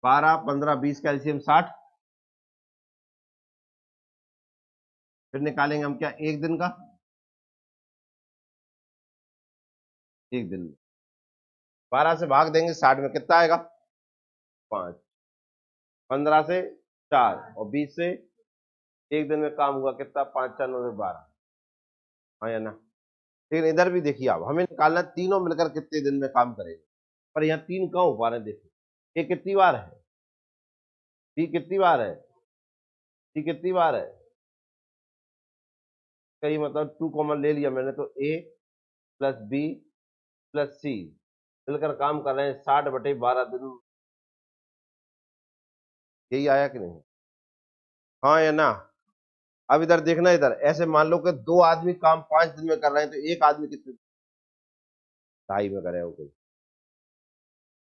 12 15 20 का एलसीएम 60। फिर निकालेंगे हम क्या? एक दिन का, एक दिन में। 12 से भाग देंगे 60 में, कितना आएगा? 5। 15 से 4 और 20 से एक दिन में काम हुआ कितना? 5 4 9 12। हाँ या ना? लेकिन इधर भी देखिए, आप हमें निकालना है तीनों मिलकर कितने दिन में काम करेंगे, पर यहाँ 3 कहाँ हो पा रहे हैं? देखिए ये कितनी बार है, बी कितनी बार है, सी कितनी बार है, कहीं मतलब 2 कॉमन ले लिया मैंने, तो ए प्लस बी प्लस सी मिलकर काम कर रहे हैं 60/12 दिन। यही आया कि नहीं? हाँ या ना? अब इधर देखना, इधर ऐसे मान लो कि 2 आदमी काम 5 दिन में कर रहे हैं, तो एक आदमी कितने? 2.5 में करे हो कोई?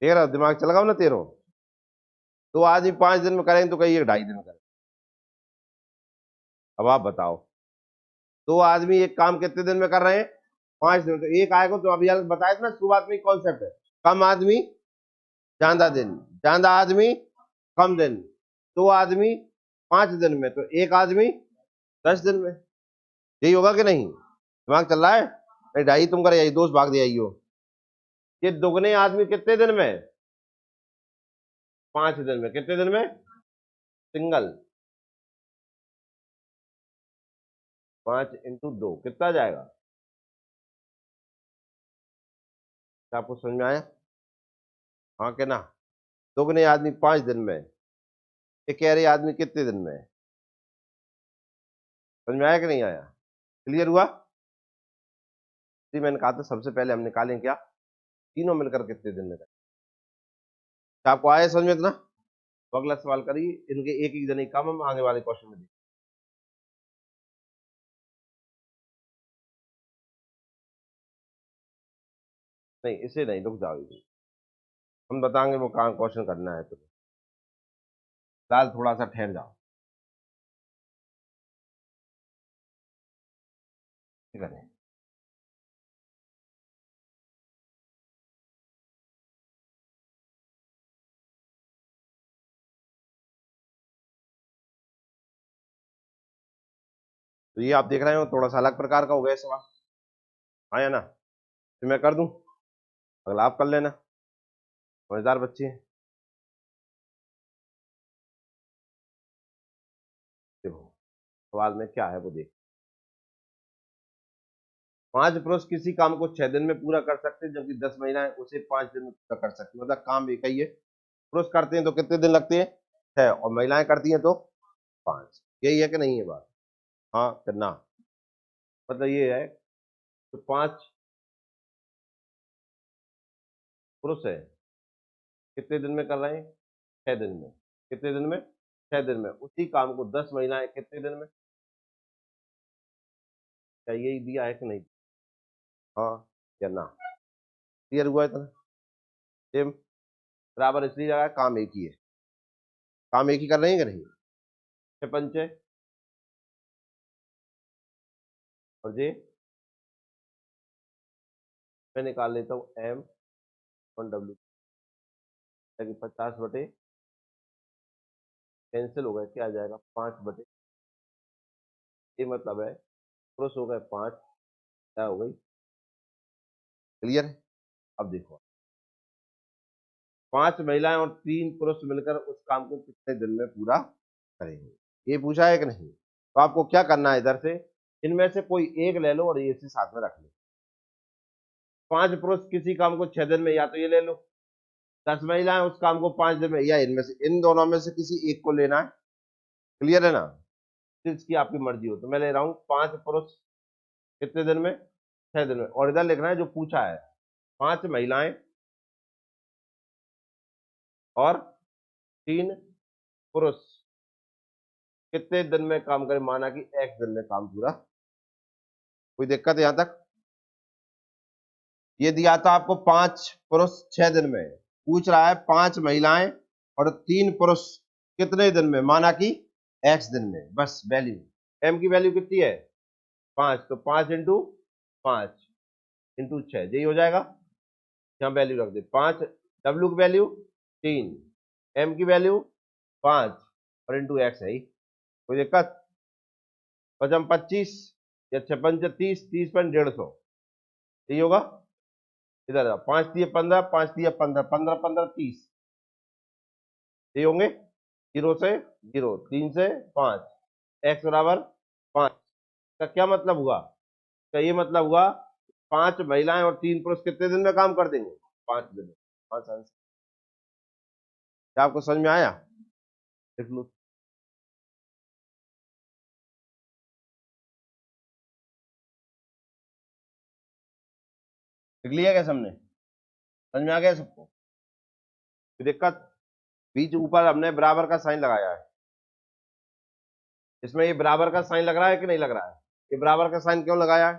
13 दिमाग चल लगाओ ना, 13। 2 आदमी 5 दिन में करेंगे तो कहीं 1.5 दिन में करें। अब आप बताओ, 2 आदमी एक काम कितने दिन में कर रहे हैं? 5 दिन। तो एक आएगा, तो अभी बताया था ना शुरुआत में कॉन्सेप्ट है, कम आदमी ज्यादा दिन, ज्यादा आदमी कम दिन, 2 आदमी 5 दिन में, तो एक आदमी 10 दिन में। यही होगा कि नहीं? दिमाग चल रहा है? नहीं, 2.5 तुम करे, यही दोस्त भाग दे आइयो। ये दुगने आदमी कितने दिन में? 5 दिन में। कितने दिन में? सिंगल। 5 इंटू 2 कितना जाएगा? क्या आपको समझ में आया? हाँ के ना? दोगुने आदमी 5 दिन में, ये कह रहे आदमी कितने दिन में? समझ में आया कि नहीं आया? क्लियर हुआ? जी मैंने कहा था सबसे पहले हम निकालें क्या, तीनों मिलकर कितने दिन में करें। क्या आपको आया समझ में इतना? तो अगला सवाल करिए, इनके एक एक जने काम हम आगे वाले क्वेश्चन में देखें। नहीं इसे नहीं, रुक जाओ, हम बताएंगे वो कहाँ क्वेश्चन करना है, तो फिलहाल थोड़ा सा ठहर जाओ। ठीक है? तो ये आप देख रहे हो थोड़ा सा अलग प्रकार का हो गया सवाल, हाँ या ना? तो मैं कर दूं, अगला आप कर लेना, मजेदार बच्चे हैं। देखो सवाल में क्या है वो देख। 5 पुरुष किसी काम को 6 दिन में पूरा कर सकते हैं, जबकि 10 महिलाएं उसे 5 दिन में पूरा कर सकती हैं। मतलब काम एक ही है, पुरुष करते हैं तो कितने दिन लगते हैं? 6, और महिलाएं करती हैं तो 5। यही है कि नहीं है बात? हाँ करना, मतलब ये है, तो 5 पुरुष है, कितने दिन में कर रहे हैं? 6 दिन में। कितने दिन में? 6 दिन में। उसी काम को 10 महिलाएं कितने दिन में? क्या यही दिया है कि नहीं? हाँ या ना? क्लियर हुआ इतना? सेम बराबर इसलिए लगा, काम एक ही है, काम एक ही कर रहे हैं कि नहीं? 6 पंचे और जे, मैं निकाल लेता हूँ M1W, ताकि 50 बटे, कैंसिल हो गए, क्या आ जाएगा? 5 बटे, ये मतलब है पुरुष हो गए 5, क्या हो गई? क्लियर है? अब देखो, 5 महिलाएं और 3 पुरुष मिलकर उस काम को कितने दिन में पूरा करेंगे, ये पूछा है कि नहीं? तो आपको क्या करना है, इधर से इनमें से कोई एक ले लो और ये इसी साथ में रख लो। 5 पुरुष किसी काम को 6 दिन में, या तो ये ले लो, 10 महिलाएं उस काम को 5 दिन में, या इनमें से, इन दोनों में से किसी एक को लेना है। क्लियर है ना? इसकी आपकी मर्जी हो, तो मैं ले रहा हूं 5 पुरुष कितने दिन में? 6 दिन में। और इधर लिखना है जो पूछा है, 5 महिलाएं और 3 पुरुष कितने दिन में काम करें, माना कि x दिन में काम पूरा। कोई दिक्कत यहां तक? ये दिया था आपको 5 पुरुष 6 दिन में, पूछ रहा है 5 महिलाएं और 3 पुरुष कितने दिन में, माना कि x दिन में। बस वैल्यू, m की वैल्यू कितनी है? 5, तो 5 इंटू 5 इंटू 6, यही हो जाएगा। यहाँ वैल्यू रख दे 5, w की वैल्यू 3, m की वैल्यू 5 और इंटू x है ही। कोई दिक्कत? पचम 25 या 56 30, 30 पर 150, यही होगा। इधर 5 दिए 15, 5 दिए 15, 15 15 30, ये होंगे 0 से 0, 3 से 5, x बराबर 5 का क्या मतलब हुआ? का ये मतलब हुआ 5 महिलाएं और 3 पुरुष कितने दिन में काम कर देंगे? 5 दिन में। 5 आंसर। क्या आपको समझ में आया? देख लो। लिख लिया क्या सबने? समझ में आ गया सबको? कोई दिक्कत? बीच ऊपर हमने बराबर का साइन लगाया है, इसमें ये बराबर का साइन लग रहा है कि नहीं लग रहा है? ये बराबर का साइन क्यों लगाया है?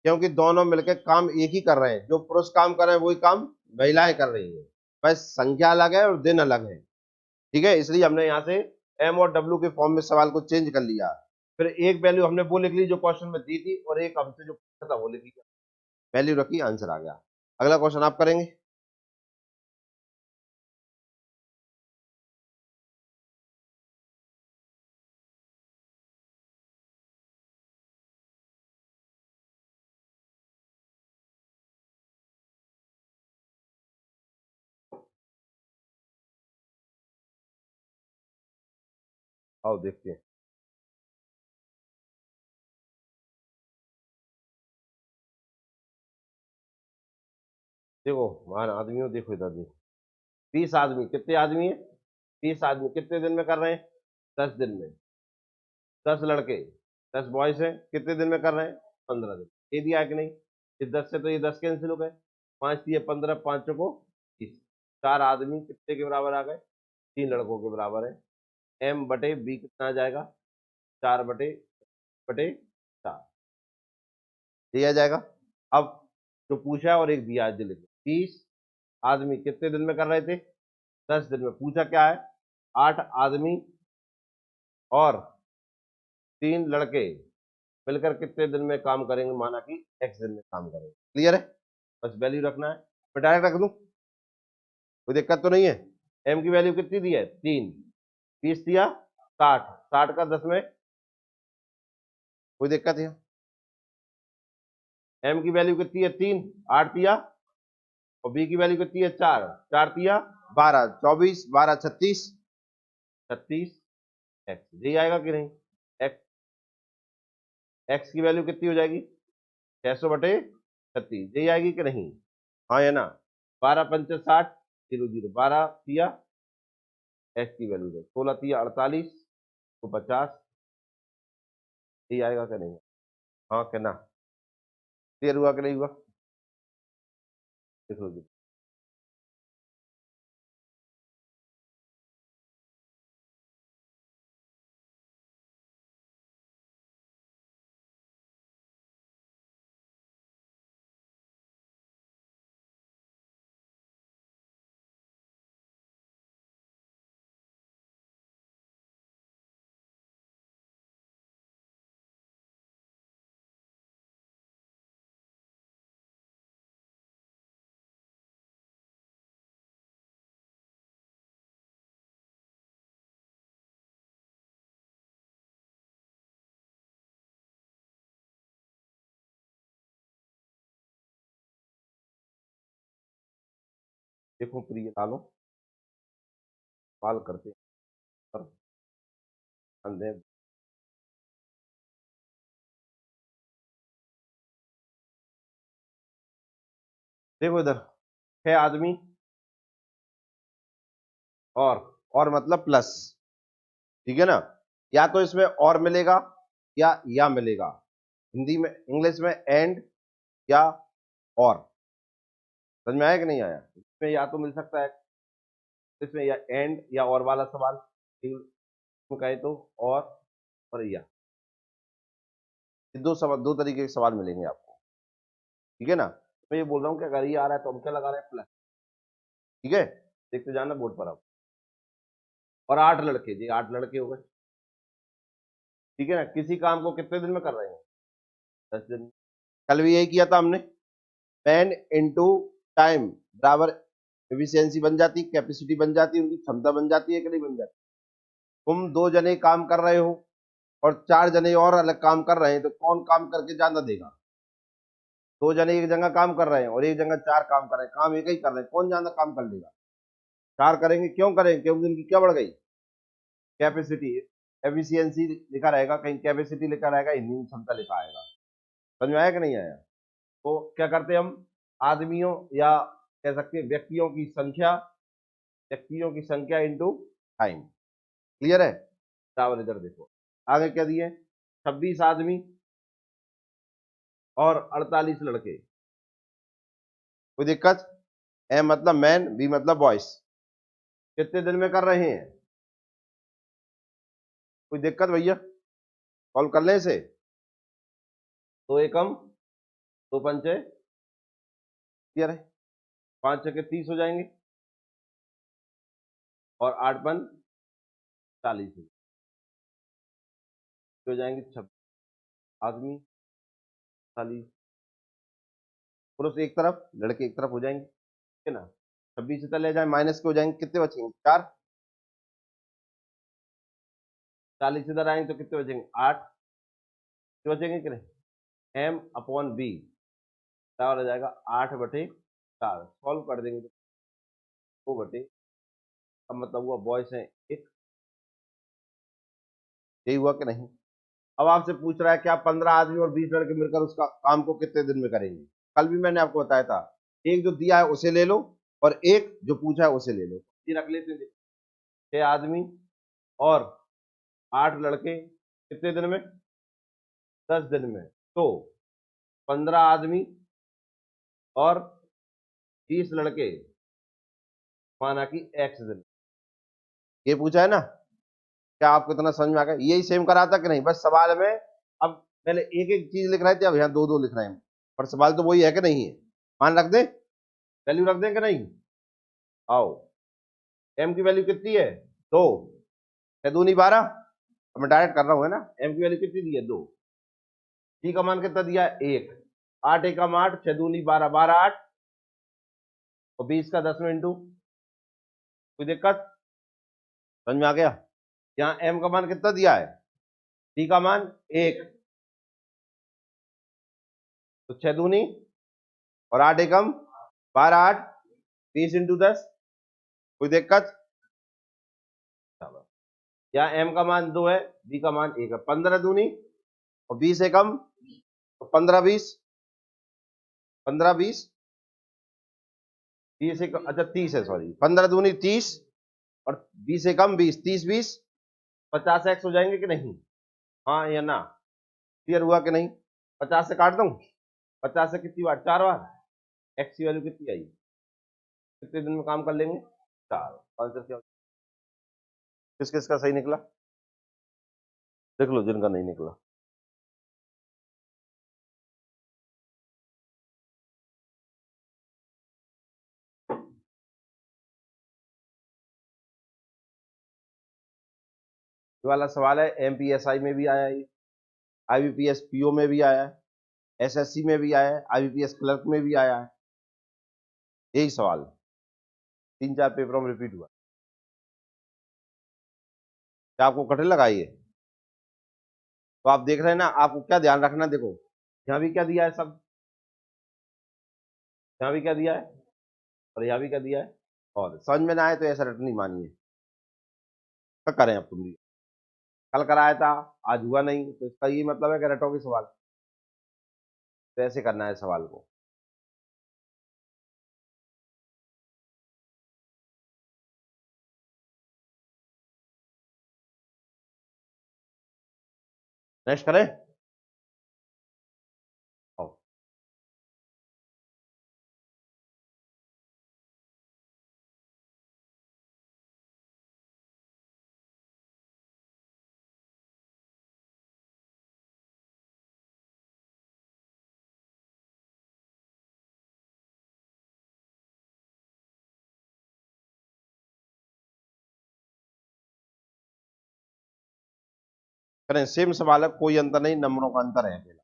क्योंकि दोनों मिलकर काम एक ही कर रहे हैं, जो पुरुष काम कर रहे हैं वही काम महिलाएं कर रही हैं, बस संख्या अलग है और दिन अलग है। ठीक है, इसलिए हमने यहाँ से एम और डब्ल्यू के फॉर्म में सवाल को चेंज कर लिया। फिर एक वैल्यू हमने वो लिख ली जो क्वेश्चन में दी थी, और एक हमसे जो पूछा था वो लिख लिया, वैल्यू रखी, आंसर आ गया। अगला क्वेश्चन आप करेंगे। आओ देखते हैं। देखो मान आदमियों, देखो इधर देखो, 30 आदमी, कितने आदमी है? 30 आदमी कितने दिन में कर रहे हैं? 10 दिन में। 10 लड़के, 10 बॉयज है, कितने दिन में कर रहे हैं? 15 दिन। ये दिया है कि नहीं? ये 10 से तो ये 10 कैंसिल हो गए, 5 दिए 15, 5 को 30। 4 आदमी कितने के बराबर आ गए? 3 लड़कों के बराबर है। एम बटे बी कितना आ जाएगा? 4 बटे बटे 4, दिया जाएगा। अब जो पूछा है और एक दिया है, लिख 30 आदमी कितने दिन में कर रहे थे? 10 दिन में। पूछा क्या है? 8 आदमी और 3 लड़के मिलकर कितने दिन में काम करेंगे, माना कि x दिन में काम करेंगे। क्लियर है? बस वैल्यू रखना है। मैं डायरेक्ट रख दूं, कोई दिक्कत तो नहीं है? m की वैल्यू कितनी दी है? 3, 30 दिया 60, 60 का 10 में, कोई दिक्कत है? m की वैल्यू कितनी है? 3, 8 दिया, और b की वैल्यू कितनी है? 4, 4 दिया 12, 24, 12 36, 36 x, यही आएगा कि नहीं? x, x की वैल्यू कितनी हो जाएगी? 600 बटे 36, यही आएगी कि नहीं? हाँ या ना? 12 पंचे 60, 0 0, 12 दिया, एक्स की वैल्यू दे 16 3 48 तो 50, यही आएगा कि नहीं? हाँ कि ना? क्लियर हुआ कि नहीं हुआ? देखो जी, देखो प्रिय डालो, सवाल करते हैं पर अंधे। देखो इधर 6 आदमी और मतलब प्लस, ठीक है ना? या तो इसमें और मिलेगा या मिलेगा, हिंदी में इंग्लिश में एंड या और। समझ में आया कि नहीं आया? इसमें या तो मिल सकता है, इसमें या एंड या और वाला सवाल, इंग्लिश में कहे तो और या, ये दो सवाल, दो तरीके के सवाल मिलेंगे आपको। ठीक है ना? मैं ये बोल रहा हूँ कि अगर ये आ रहा है तो हम क्या लगा रहे हैं? प्लस। ठीक है, देखते जाना बोर्ड पर आप। और 8 लड़के जी, 8 लड़के हो गए। ठीक है ना? किसी काम को कितने दिन में कर रहे हैं? 10 दिन। कल भी यही किया था हमने, मैन इनटू टाइम बराबर एफिशिएंसी बन जाती, कैपेसिटी बन जाती, उनकी क्षमता बन जाती है कि नहीं बन जाती? तुम 2 जने काम कर रहे हो और 4 जने और अलग काम कर रहे हैं, तो कौन काम करके ज्यादा देगा? दो जने एक जगह काम कर रहे हैं और एक जगह चार काम कर रहे हैं, काम एक ही कर रहे हैं, कौन ज्यादा काम कर लेगा? चार करेंगे। क्यों करेंगे? क्योंकि उनकी क्या बढ़ गई? कैपेसिटी। एफिशिएंसी लिखा रहेगा, कहीं कैपेसिटी लिखा रहेगा, हिंदी में क्षमता लिखा आएगा। समझ में आया कि नहीं आया? तो क्या करते हैं हम? आदमियों या कह सकते हैं व्यक्तियों की संख्या इंटू टाइम। क्लियर है? बराबर। इधर देखो आगे क्या दिए? 26 आदमी और 48 लड़के। कोई दिक्कत? ए मतलब मैन, बी मतलब बॉयस। कितने दिन में कर रहे हैं? कोई दिक्कत भैया? कॉल कर लें इसे? दो एकम, दो पंचे, क्लियर है? 5 छके 30 हो जाएंगे और 8 पन 40 हो जाएंगे। 26 आदमी, 40 पुरुष एक तरफ, लड़के एक तरफ हो जाएंगे, ठीक है ना? 26 से चले जाए माइनस के हो जाएंगे, कितने बचेंगे? 4। 40 इधर आएंगे तो कितने बचेंगे? 8। कितने बचेंगे कि नहीं? एम अपॉन बी बराबर हो जाएगा 8/4। सॉल्व कर देंगे तो 2 अब मतलब हुआ बॉयस है एक। यही हुआ कि नहीं? अब आपसे पूछ रहा है कि आप 15 आदमी और 20 लड़के मिलकर उसका काम को कितने दिन में करेंगे? कल भी मैंने आपको बताया था, एक जो दिया है उसे ले लो और एक जो पूछा है उसे ले लो। ये रख लेते हैं। 6 आदमी और 8 लड़के कितने दिन में? 10 दिन में। तो 15 आदमी और 20 लड़के माना कि x दिन। ये पूछा है ना? क्या आपको इतना समझ में आ गया? यही सेम करा था कि नहीं? बस सवाल में अब पहले एक एक चीज लिख रहे थे, अब यहाँ दो दो लिख रहे हैं, पर सवाल तो वही है कि नहीं है? मान रख दें, वैल्यू रख दें कि नहीं? आओ, एम की वैल्यू कितनी है? 2। 6 दूनी 12। अब मैं डायरेक्ट कर रहा हूँ, है ना? एम की वैल्यू कितनी दी है? 2। टी का मान कितना दिया है? 1। 8 एकम 8, 6 दूनी 12, 12 8 और 20 का 10 में इंटू। कोई दिक्कत? समझ में आ गया? यहाँ एम का मान कितना दिया है? टी का मान 1, तो 6 दूनी और 8 एकम 12 8 20 इंटू 10। कोई दिक्कत? यहाँ एम का मान 2 है, बी का मान 1 है। 15 दूनी और 20 एकम, तो 15 20 15 20 30 एकम, अच्छा 30 है, सॉरी। 15 दूनी 30 और 20 एकम 20, 30 20 50 एक्स हो जाएंगे कि नहीं? हाँ या ना? क्लियर हुआ कि नहीं? 50 से काट दूं? 50 से कितनी बार? 4 बार। एक्स की वैल्यू कितनी आई? कितने दिन में काम कर लेंगे? 4। आंसर क्या? किस किस का सही निकला? देख लो जिनका नहीं निकला। ये वाला सवाल है, एमपीएसआई में भी आया है, आईबीपीएस पीओ में भी आया है, एसएससी में भी आया है, आईबीपीएस क्लर्क में भी आया है। यही सवाल 3 4 पेपरों में रिपीट हुआ। क्या आपको कठिन लगा ये? तो आप देख रहे हैं ना, आपको क्या ध्यान रखना, देखो यहाँ भी क्या दिया है सब, यहाँ भी क्या दिया है और यहाँ भी क्या दिया है। और समझ में ना आए तो ऐसा रटनी मानिए। क्या करें अब? तुम भी कल कराया था, आज हुआ नहीं, तो इसका ये मतलब है कि रटोगे सवाल। तो ऐसे करना है सवाल को। नेक्स्ट करें? आओ। करें, सेम सवाल है, कोई अंतर नहीं, नंबरों का अंतर है अकेला।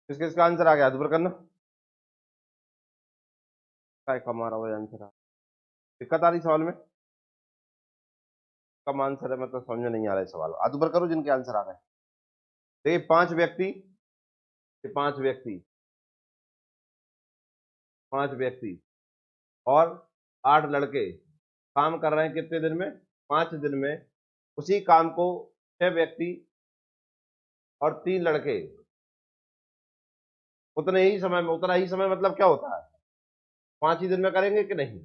किस किस का आंसर आ गया? दोबारा करना। क्या कम आ रहा हो आंसर? दिक्कत आ रही सवाल में? कम आंसर है मतलब समझ में नहीं आ रहा है सवाल। हाथ ऊपर करो जिनके आंसर आ रहे हैं। देखिए पांच व्यक्ति पांच व्यक्ति और 8 लड़के काम कर रहे हैं कितने दिन में? 5 दिन में। उसी काम को 6 व्यक्ति और 3 लड़के उतना ही समय मतलब क्या होता है? 5 ही दिन में करेंगे कि नहीं?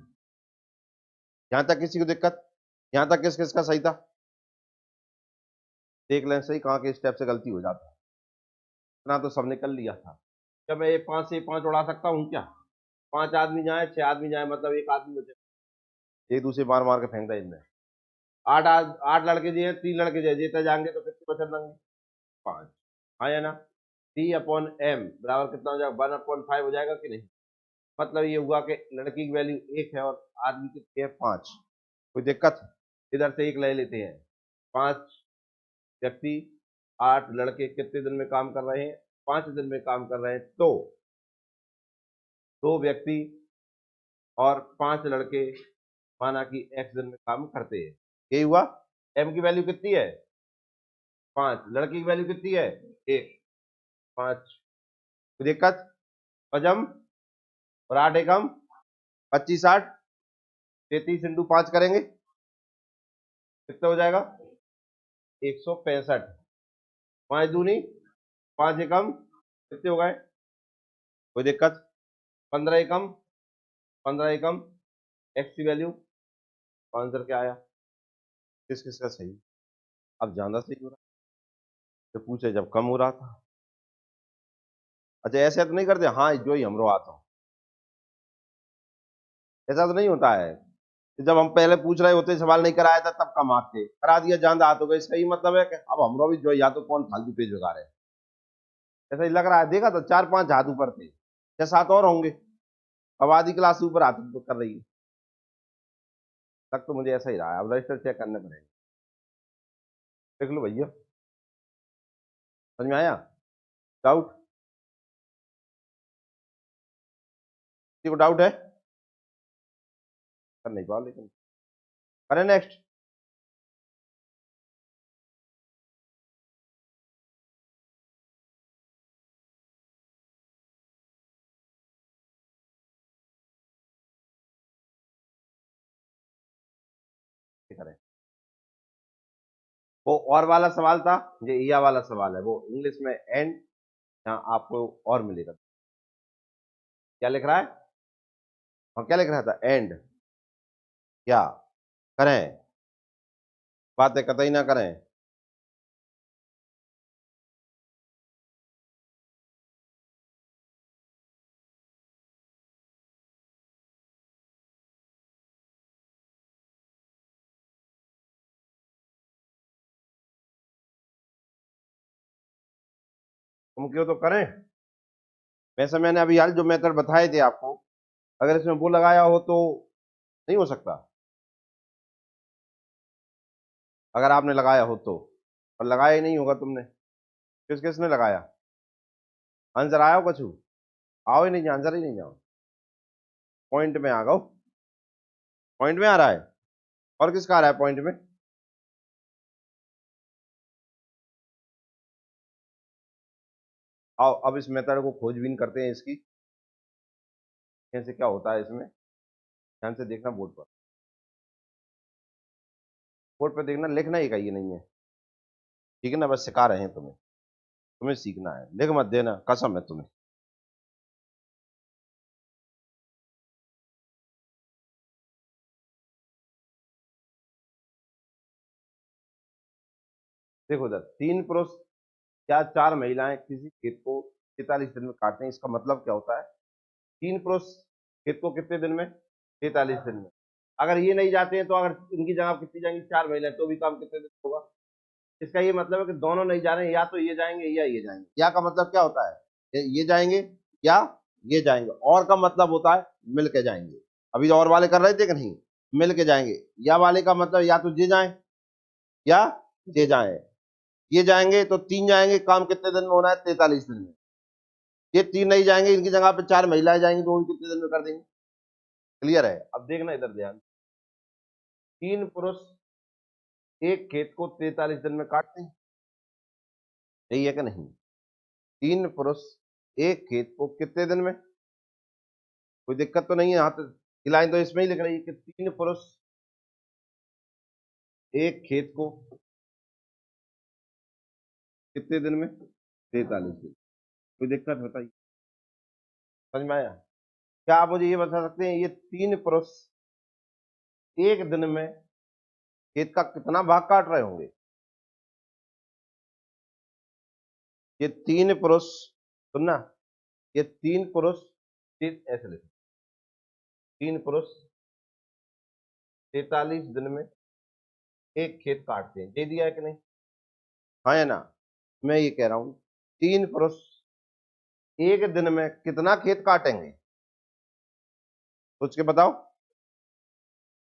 यहां तक किसी को दिक्कत? यहां तक किस किस का सही था? देख लें सही कहाँ के स्टेप से गलती हो जाता है। इतना तो सब निकल लिया था। क्या मैं ये 5 से 5 उड़ा सकता हूँ क्या? 5 आदमी जाए 6 आदमी जाए मतलब एक आदमी बचे, एक दूसरे मार मार के फेंक दे इनमें। 8 लड़के जो है 3 लड़के जो है जीते जाएंगे तो कितने बचे रहेंगे? 5। हाँ या ना? T/M बराबर कितना हो जाएगा? 1/5 हो जाएगा कि नहीं? मतलब ये हुआ कि लड़की की वैल्यू 1 है और आदमी कितनी है? 5। कोई दिक्कत? इधर से एक ले लेते हैं। 5 व्यक्ति 8 लड़के कितने दिन में काम कर रहे हैं? 5 दिन में काम कर रहे हैं। तो 2 व्यक्ति और 5 लड़के माना कि x दिन में काम करते हैं। यही हुआ। m की वैल्यू कितनी है? 5। लड़की की वैल्यू कितनी है? 1। 5। कोई दिक्कत? पजम और 8 एकम 25 8 33 इंटू 5 करेंगे कितना हो जाएगा? 165। 5 दूनी 5 एकम कितने हो गए? कोई दिक्कत? 15 एकम एक्स की वैल्यू। आंसर क्या आया? किस किस का सही? अब ज्यादा सही हो रहा है, जो पूछे जब कम हो रहा था। अच्छा ऐसे तो नहीं करते हाँ जो ही हमरो आता हूँ, ऐसा तो नहीं होता है। जब हम पहले पूछ रहे होते सवाल नहीं कराया था तब कम आते, करा दिया जान हाथ हो गए, इसका ही मतलब है कि अब हमरो भी जो या तो कौन फालतू पेज लगा रहे हैं। ऐसा ही लग रहा है। देखा तो 4 5 हाथ ऊपर थे, 6 7 और होंगे। अब आधी क्लास ऊपर हाथ कर रही है। तक तो मुझे ऐसा ही रहा है। अब रजिस्टर चेक करने पड़ेगा। देख लो भैया, समझ में आया? डाउट? किसी को डाउट है? कर नहीं पाओ लेकिन करें नेक्स्ट। करें वो और वाला सवाल था, ये या वाला सवाल है, वो इंग्लिश में एंड, यहाँ आपको और मिलेगा। क्या लिख रहा है? और क्या लिख रहा था? एंड क्या करें? बातें कतई ना करें। तुम क्यों तो करें। वैसे मैंने अभी हाल जो मेथड बताए थे आपको, अगर इसमें वो लगाया हो तो नहीं हो सकता। अगर आपने लगाया हो तो, और लगाया ही नहीं होगा तुमने, किस किसने लगाया? आंसर आया हो कछु? आओ ही नहीं, आंसर ही नहीं जाओ। पॉइंट में आ गओ। पॉइंट में आ रहा है। और किसका आ रहा है पॉइंट में? आओ अब इस मेथड को खोजबीन करते हैं इसकी, कैसे क्या होता है इसमें। ध्यान से देखना बोर्ड पर। बोर्ड पर देखना, लिखना ही कहीं नहीं है। ठीक है ना? बस सिखा रहे हैं तुम्हें, तुम्हें सीखना है, लिख मत देना, कसम है तुम्हें। देखो उधर 3 पुरुष या 4 महिलाएं किसी खेत को 43 दिन में काटते हैं, इसका मतलब क्या होता है? 3 पुरुष खेत को कितने दिन में? 43 दिन में। अगर ये नहीं जाते हैं तो अगर इनकी जगह कितनी जाएंगी? 4 महिलाएं, तो भी काम कितने दिन होगा? इसका ये मतलब है कि दोनों नहीं जा रहे हैं, या तो ये जाएंगे या ये जाएंगे। या का मतलब क्या होता है? ये जाएंगे या ये जाएंगे। और का मतलब होता है मिल के जाएंगे। अभी और वाले कर रहे थे कि नहीं? मिल के जाएंगे। या वाले का मतलब या तो ये जाए या ये जाए। ये जाएंगे तो 3 जाएंगे, काम कितने दिन में होना है? 43 दिन में। ये 3 नहीं जाएंगे, इनकी जगह पे 4 महिलाएं जाएंगी तो वो भी कितने दिन में कर देंगे? क्लियर है? अब देखना इधर ध्यान, 3 पुरुष एक खेत को 43 दिन में काटते हैं, यही है कि नहीं? 3 पुरुष एक खेत को कितने दिन में, कोई दिक्कत तो नहीं है? यहाँ तक की लाइन तो इसमें ही लिख रही है कि 3 पुरुष एक खेत को कितने दिन में, 43 दिन। कोई दिक्कत बताइए, समझ में आया? क्या आप मुझे ये बता सकते हैं, ये 3 पुरुष एक दिन में खेत का कितना भाग काट रहे होंगे? ये 3 पुरुष, सुनना, ये 3 पुरुष ऐसे लिखो, 3 पुरुष 43 दिन में एक खेत काटते हैं, दे दिया है कि नहीं? हाँ या ना? मैं ये कह रहा हूं 3 पुरुष एक दिन में कितना खेत काटेंगे, सोच के बताओ।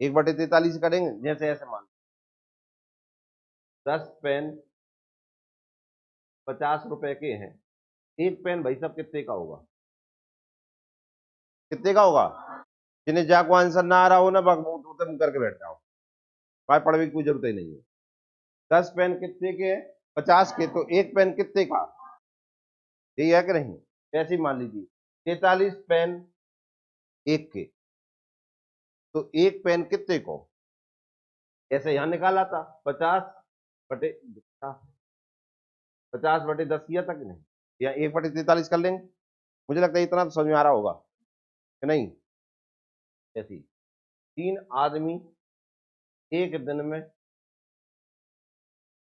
1/43 करेंगे, जैसे ऐसे मान 10 पेन 50 रुपए के हैं, एक पेन भाई साहब कितने का होगा? कितने का होगा? जिन्हें जाको आंसर ना आ रहा हो ना, बकबूत तुम करके बैठ जाओ, पढ़ने की कोई जरूरत ही नहीं है। 10 पेन कितने के हैं? 50 के, तो एक पेन कितने का, यही है कि नहीं? ऐसे ही मान लीजिए 43 पेन एक के, तो एक पेन कितने को, ऐसे यहां निकाला था 50/10 किया था कि नहीं, या 1/43 कर लेंगे? मुझे लगता है इतना तो समझ में आ रहा होगा कि नहीं? ऐसी 3 आदमी एक दिन में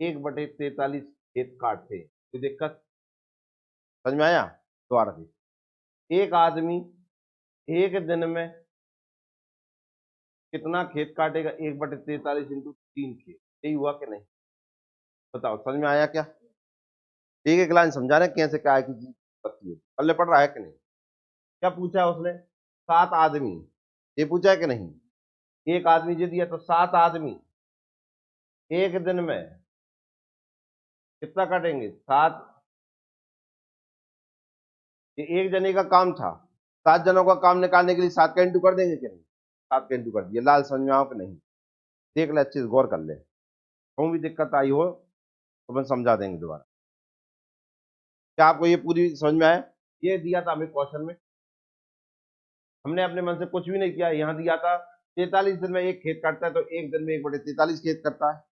1/43 खेत काटते हैं, कोई दिक्कत? समझ में आया? दोबारा से, एक आदमी एक दिन में कितना खेत काटेगा? 1/43 इंटू 3 खेत, यही हुआ कि नहीं? बताओ, समझ में आया क्या? एक एक लाइन समझा रहे कैसे क्या है कि पत्ती है, पल्ले पड़ रहा है कि नहीं? क्या पूछा है उसने? 7 आदमी, ये पूछा है कि नहीं? एक आदमी जो दिया, तो 7 आदमी एक दिन में कितना काटेंगे? 7, ये एक जने का काम था, 7 जनों का काम निकालने के लिए 7 का इंटू कर देंगे कि नहीं? 7 का इंटू कर दिया। लाल समझ में आओ कि नहीं? देख ले, अच्छे से गौर कर ले, कहूँ भी दिक्कत आई हो तो मैं समझा देंगे दोबारा। क्या आपको ये पूरी समझ में आया? ये दिया था हमें क्वेश्चन में, हमने अपने मन से कुछ भी नहीं किया, यहाँ दिया था 43 दिन में एक खेत काटता है, तो एक दिन में 1/43 खेत करता है।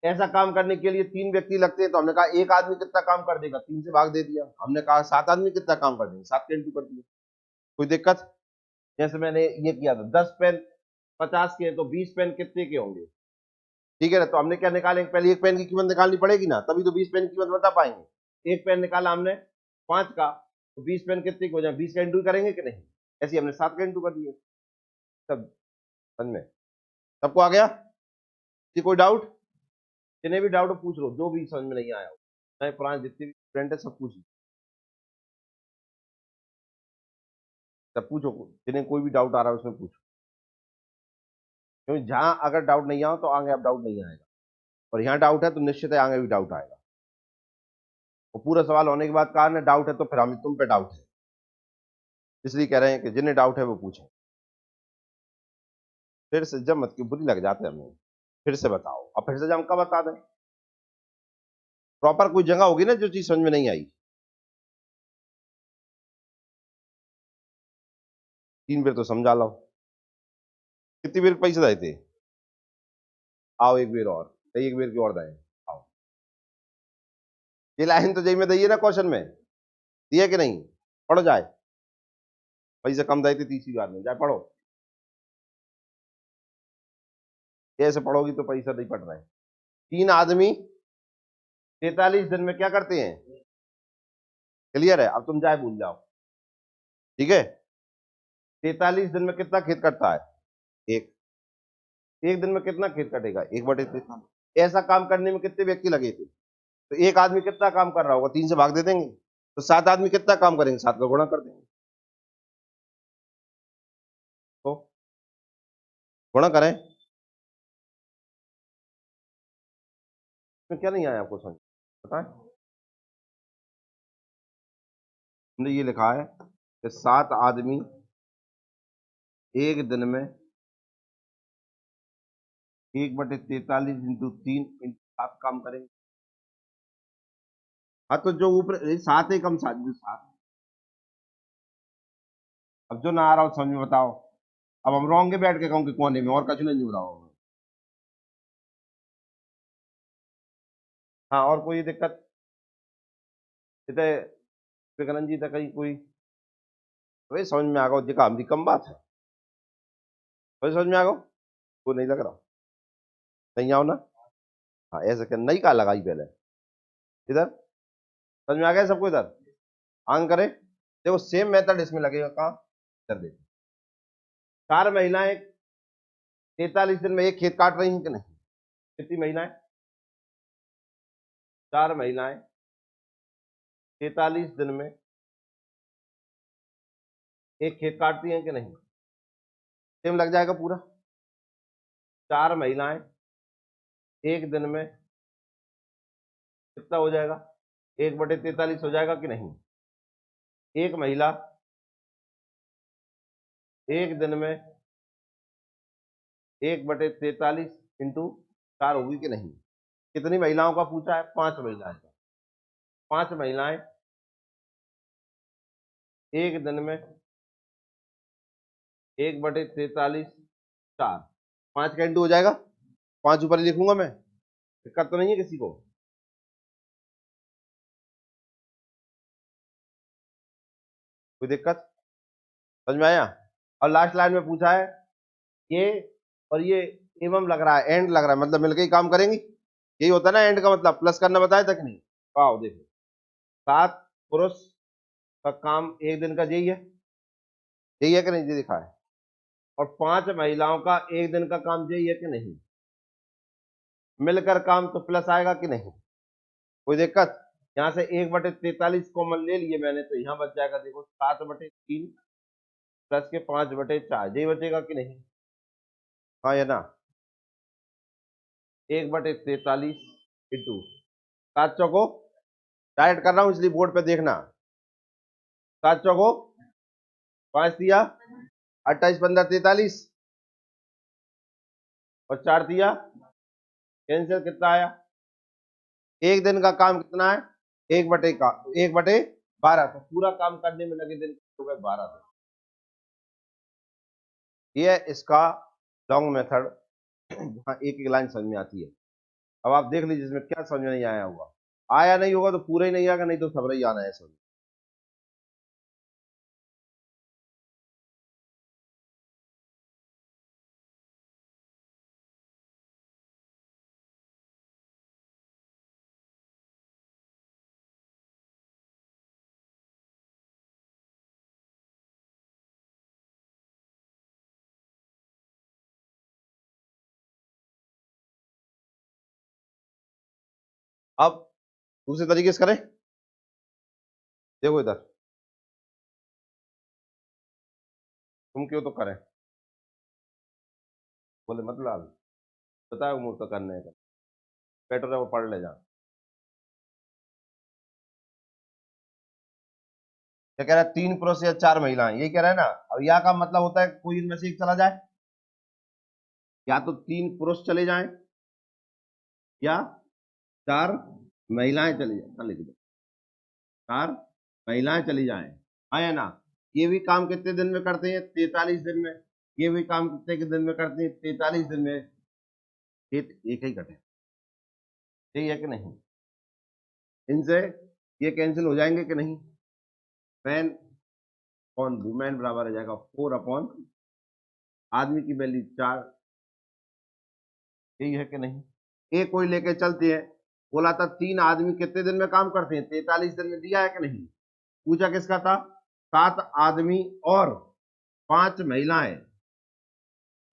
ऐसा काम करने के लिए 3 व्यक्ति लगते हैं, तो हमने कहा एक आदमी कितना काम कर देगा, 3 से भाग दे दिया। हमने कहा 7 आदमी कितना काम कर देंगे, 7 के इंटू कर दिया। कोई दिक्कत? जैसे मैंने ये किया था, 10 पेन 50 के, तो 20 पेन कितने के होंगे? ठीक है ना? तो हमने क्या निकालेंगे, पहले एक पेन की कीमत निकालनी पड़ेगी ना, तभी तो 20 पेन की कीमत बता पाएंगे। एक पेन निकाला हमने 5 का, तो 20 पेन कितने के हो जाए? 20 का इंटू करेंगे कि नहीं? ऐसे हमने 7 का इंटू कर दिए। सब समझ में, सबको आ गया? कोई डाउट? जिन्हें भी डाउट पूछ लो, जो भी समझ में नहीं आया हो, चाहे पुराने जितने भी स्टूडेंट है सब पूछ लो, सब पूछो, जिन्हें कोई भी डाउट आ रहा है उसमें पूछो, क्योंकि जहां अगर डाउट नहीं आया तो आगे अब डाउट नहीं आएगा, और यहाँ डाउट है तो निश्चित है आगे भी डाउट आएगा। वो पूरा सवाल होने के बाद कहा ना डाउट है, तो फिर हम तुम पे डाउट है, इसलिए कह रहे हैं कि जिन्हें डाउट है वो पूछें। फिर से जब मत की बुरी लग जाते हमें, फिर से बताओ, अब फिर से हम कब बता दें? प्रॉपर कोई जगह होगी ना जो चीज समझ में नहीं आई, 3 बार तो समझा लो। कितनी बार पैसे दिए थे? आओ एक बार और, एक बार की और दाए, आओ। ये लाइन तो जई में दी है ना क्वेश्चन में, दिया कि नहीं? पढ़ो जाए, पैसे कम दिए थे तीसरी बार में, जाए पढ़ो। ऐसे पढ़ोगी तो पैसा नहीं पड़ रहा है। 3 आदमी 43 दिन में क्या करते हैं? क्लियर है? अब तुम जाए भूल जाओ, ठीक है? 43 दिन में कितना खेत कटता है? एक। एक दिन में कितना खेत कटेगा? 1/43। ऐसा काम करने में कितने व्यक्ति लगे थे? तो एक आदमी कितना काम कर रहा होगा? 3 से भाग दे देंगे, तो 7 आदमी कितना काम करेंगे? 7 का गुणा कर देंगे, तो गुणा करें। इसमें क्या नहीं आया आपको समझ, पता है? हमने ये लिखा है कि 7 आदमी एक दिन में 1/43 इंटू 3 इंटू 7 काम करेंगे। हाँ तो जो ऊपर 7 ही कम 7 जो 7। अब जो ना आ रहा हो समझ में बताओ। अब हम रोंगे बैठ के कहूँ कि कोने में और कछु नहीं जुड़ रहा हो। हाँ और कोई दिक्कत इतने विकलन जी तक कहीं कोई वही समझ में आ गो दिखा हम कम बात है। वही समझ में आ गो को नहीं लग रहा नहीं आओ ना। हाँ ऐसे कर नहीं का लगाई पहले इधर समझ में आ गया सबको इधर आंग करे देखो सेम मेथड इसमें लगेगा कहाँ इधर देखो 4 महिलाएं 43 दिन में एक खेत काट रही हैं कि नहीं। कितनी महिलाएं 4 महिलाएं 43 दिन में एक खेत काटती हैं कि नहीं। सेम लग जाएगा पूरा 4 महिलाएं एक दिन में कितना हो जाएगा 1/43 हो जाएगा कि नहीं। एक महिला एक दिन में 1/43 इंटू 4 होगी कि नहीं। कितनी महिलाओं का पूछा है 5 महिलाएं का। 5 महिलाएं एक दिन में 1/43 4 5 का इंटू हो जाएगा 5 ऊपर ही लिखूंगा मैं दिक्कत तो नहीं है किसी को। कोई दिक्कत समझ में आया। और लास्ट लाइन में पूछा है ये और ये एवं लग रहा है एंड लग रहा है मतलब मिलकर ही काम करेंगी। यही होता है ना एंड का मतलब प्लस करना बताया तक नहीं। आओ देखो 7 पुरुष का काम एक दिन का यही है कि नहीं ये दिखा है। और 5 महिलाओं का एक दिन का काम यही है कि नहीं। मिलकर काम तो प्लस आएगा कि नहीं। कोई दिक्कत यहाँ से 1/43 कॉमन ले लिए मैंने तो यहाँ बच जाएगा देखो 7/3 प्लस के 5/4 यही बचेगा कि नहीं। हाँ या ना 1/43 इंटू 7 चौको डायरेक्ट कर रहा हूं इसलिए बोर्ड पे देखना 7 चौको 5 दिया 28 15 43 और 4 दिया कैंसिल कितना आया। एक दिन का काम कितना है 1/12 तो पूरा काम करने में लगे दिन हो गए 12 दिन। ये है इसका लॉन्ग मेथड जहाँ एक एक लाइन समझ में आती है। अब आप देख लीजिए इसमें क्या समझ में नहीं आया होगा। आया नहीं होगा तो पूरा ही नहीं आएगा नहीं तो सब ही आना है समझ। अब दूसरे तरीके से करें देखो इधर तुम क्यों तो करें बोले मतलब बताओ मुंह तो करने का बेटर है वो पढ़ ले जा। क्या कह रहा है 3 पुरुष या 4 महिलाएं यही कह रहा है ना। अब या का मतलब होता है कोई इनमें से एक चला जाए या तो 3 पुरुष चले जाएं या 4 महिलाएं चली जाए। हाँ, लिख दो 4 महिलाएं चली जाएं। हाँ या ना। ये भी काम कितने दिन में करते हैं 43 दिन में। ये भी काम कितने के दिन में करते हैं 43 दिन में। खेत एक ही कटे यही है कि नहीं। इनसे ये कैंसिल हो जाएंगे कि नहीं। मैन अपॉन वुमेन बराबर आ जाएगा 4 अपॉन आदमी की वैल्यू 4 यही है कि नहीं। एक कोई लेके चलते हैं बोला था 3 आदमी कितने दिन में काम करते हैं 43 दिन में दिया है कि नहीं। पूछा किसका था 7 आदमी और 5 महिलाएं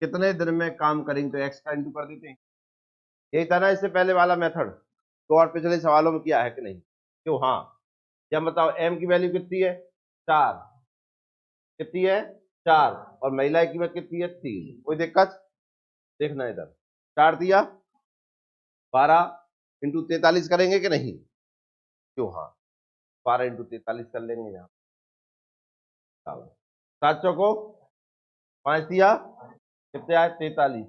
कितने दिन में काम करेंगे तो एक्स का इंटू कर देते हैं। यही था ना इससे पहले वाला मेथड तो और पिछले सवालों में किया है कि नहीं। क्यों हाँ क्या बताओ एम की वैल्यू कितनी है 4 कितनी है 4 और महिला की कीमत कितनी है 3। कोई दिक्कत देखना इधर 4 दिया 12 इंटू 43 करेंगे कि नहीं। क्यों हाँ 12 इंटू 43 कर लेंगे यहाँ 7 चौको 5 दिया कितने आए 43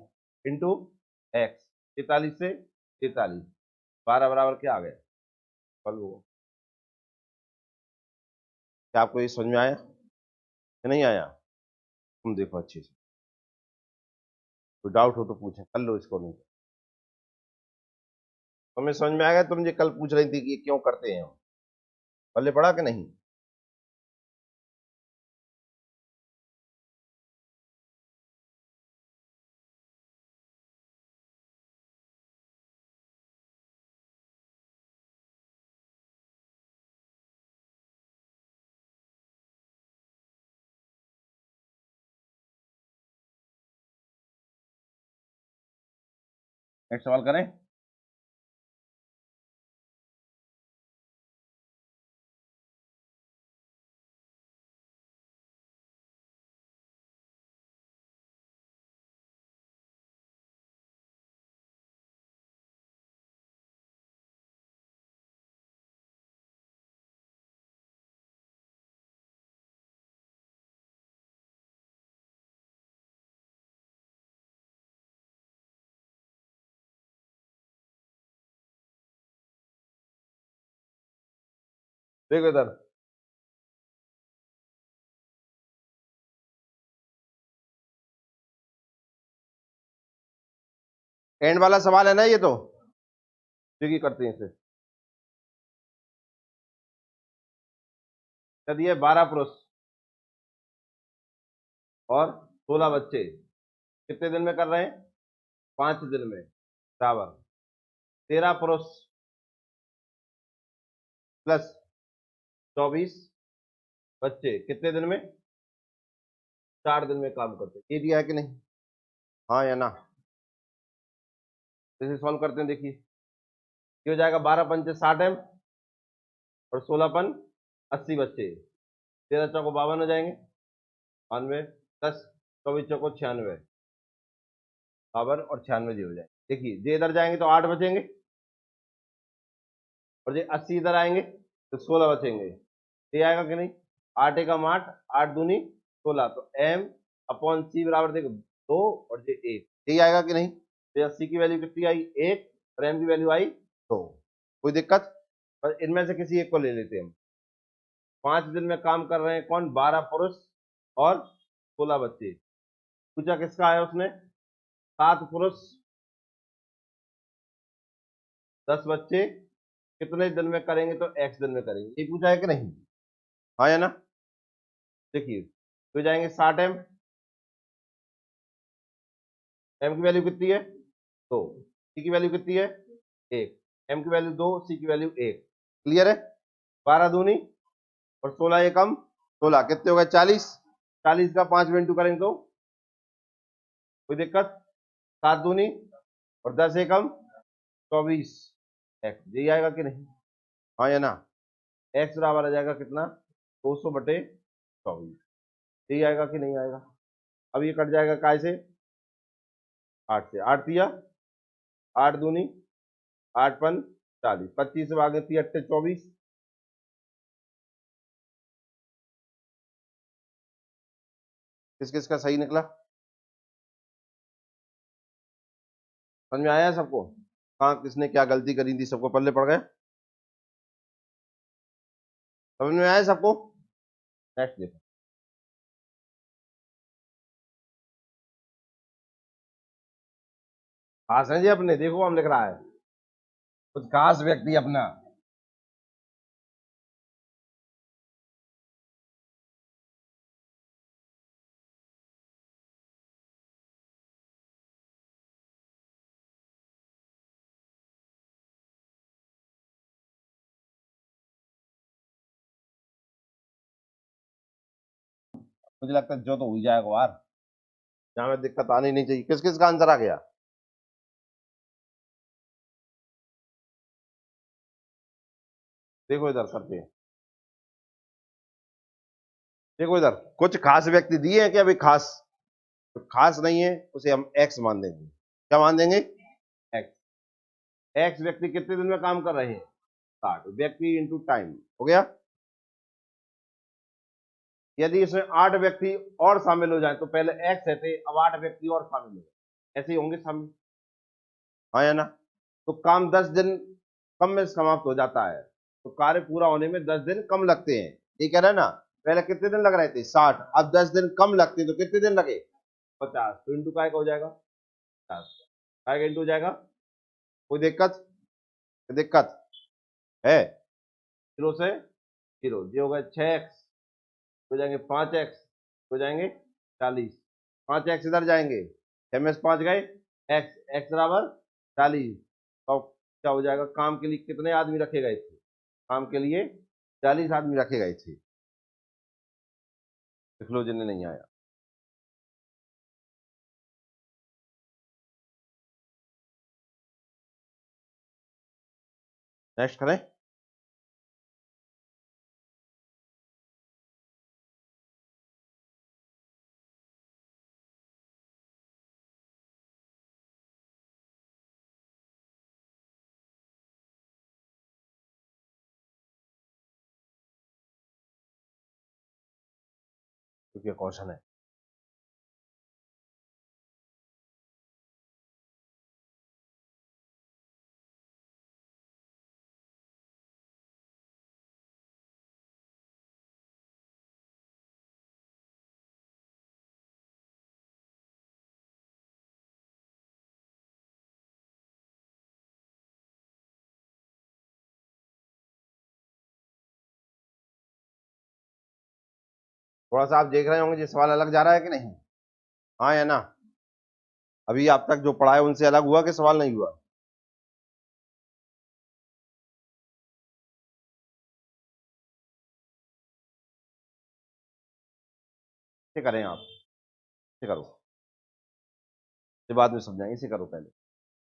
इंटू एक्स, 43 से 43, 12 बराबर क्या आ गया फल वो। क्या आपको ये समझ में आया कि नहीं आया? तुम देखो अच्छे से, कोई डाउट हो तो पूछें, कर लो इसको, नहीं तुम्हें समझ में आएगा। तुम मुझे कल पूछ रही थी कि ये क्यों करते हैं हम, पहले पढ़ा कि नहीं? नेक्स्ट सवाल करें। देखो इधर, एंड वाला सवाल है ना ये, तो ठीक करते हैं इसे। क्या दिया 12 पुरुष और 16 बच्चे, कितने दिन में कर रहे हैं? 5 दिन में, बराबर 13 पुरुष प्लस 24 बच्चे कितने दिन में? 4 दिन में काम करते हैं। ये दिया है कि नहीं? हाँ या ना? इसे सॉल्व करते हैं, देखिए ये हो जाएगा 12 पंचे 60 एम और 16 पन 80 बच्चे, 13 चौको 52 हो जाएंगे, 92 10 24 चौको 96, 52 और 96 जी हो जाएंगे। देखिए जे इधर जाएंगे तो 8 बचेंगे और जे 80 इधर आएंगे तो 16 बचेंगे। ये आएगा कि नहीं? 8 एकम 8, 8 दूनी 16, तो एम अपॉन सी बराबर देखो 2 और जे 1, यही आएगा कि नहीं? तो 80 की वैल्यू कितनी आई 1 और एम की वैल्यू आई 2। कोई दिक्कत? पर इनमें से किसी एक को ले लेते हैं हम। 5 दिन में काम कर रहे हैं कौन? 12 पुरुष और 16 बच्चे। पूछा किसका है उसने? 7 पुरुष 10 बच्चे कितने दिन में करेंगे? तो एक्स दिन में करेंगे, ये पूछा है कि नहीं? हाँ या ना? देखिए तो जाएंगे 60 एम, एम की वैल्यू कितनी है 2, सी की वैल्यू कितनी है 1, एम की वैल्यू 2, सी की वैल्यू 1। क्लियर है? 12 दूनी और 16 एकम 16, कितने हो गए 40, 40 का 5 में इंटू करेंगे तो कोई दिक्कत? 7 दूनी और 10 एकम 24 एक्स, यही आएगा कि नहीं? हाँ या ना? एक्स बराबर आ जाएगा कितना? 200/24, यही आएगा कि नहीं आएगा? अब ये कट जाएगा काय से? 8 से, 8 दिया 8 दूनी 8 पन 40, 25 से भागे 3 24, किस किस का सही निकला? समझ में आया सबको? कहाँ किसने क्या गलती करी थी, सबको पल्ले पड़ गए? समझ में आया सबको? नेक्स्ट देखो। खास है जी अपने, देखो हम लिख रहा है कुछ खास व्यक्ति अपना। मुझे लगता है जो तो हो ही जाएगा यार, यहाँ में दिक्कत आनी नहीं चाहिए। किस किस का आंसर आ गया? देखो इधर करते हैं, देखो इधर कुछ खास व्यक्ति दिए हैं क्या? अभी खास तो खास नहीं है, उसे हम एक्स मान देंगे। क्या मान देंगे? एक्स। एक्स व्यक्ति कितने दिन में काम कर रहे हैं? 60, व्यक्ति इंटू टाइम हो गया। यदि इसमें 8 व्यक्ति और शामिल हो जाए तो पहले एक्स रहते, अब 8 व्यक्ति और शामिल हो जाए, ऐसे ही होंगे शामिल। हाँ या ना? तो काम 10 दिन कम में समाप्त हो जाता है, तो कार्य पूरा होने में 10 दिन कम लगते हैं। ठीक है ना? पहले कितने दिन लग रहे थे? 60, अब 10 दिन कम लगते हैं तो कितने दिन लगे? 50। तो इंटू काय का हो जाएगा? 50 काय का इंटू हो जाएगा। कोई दिक्कत? दिक्कत है? 0 से 0 ये हो गया 6x, हो जाएंगे 5x, हो जाएंगे 40। 5x इधर जाएंगे, 6 में से 5 गए, x x बराबर 40। तो क्या हो जाएगा? काम के लिए कितने आदमी रखे गए थे? काम के लिए 40 आदमी रखे गए थे। लिख लो जिन्हें नहीं आया। नेक्स्ट करें। क्योंकि क्वेश्चन है। थोड़ा सा आप देख रहे होंगे ये सवाल अलग जा रहा है कि नहीं? हाँ या ना? अभी आप तक जो पढ़ा है उनसे अलग हुआ कि सवाल नहीं हुआ? इसे करें आप, इसे करो, ये बाद में समझाएंगे, इसे करो पहले।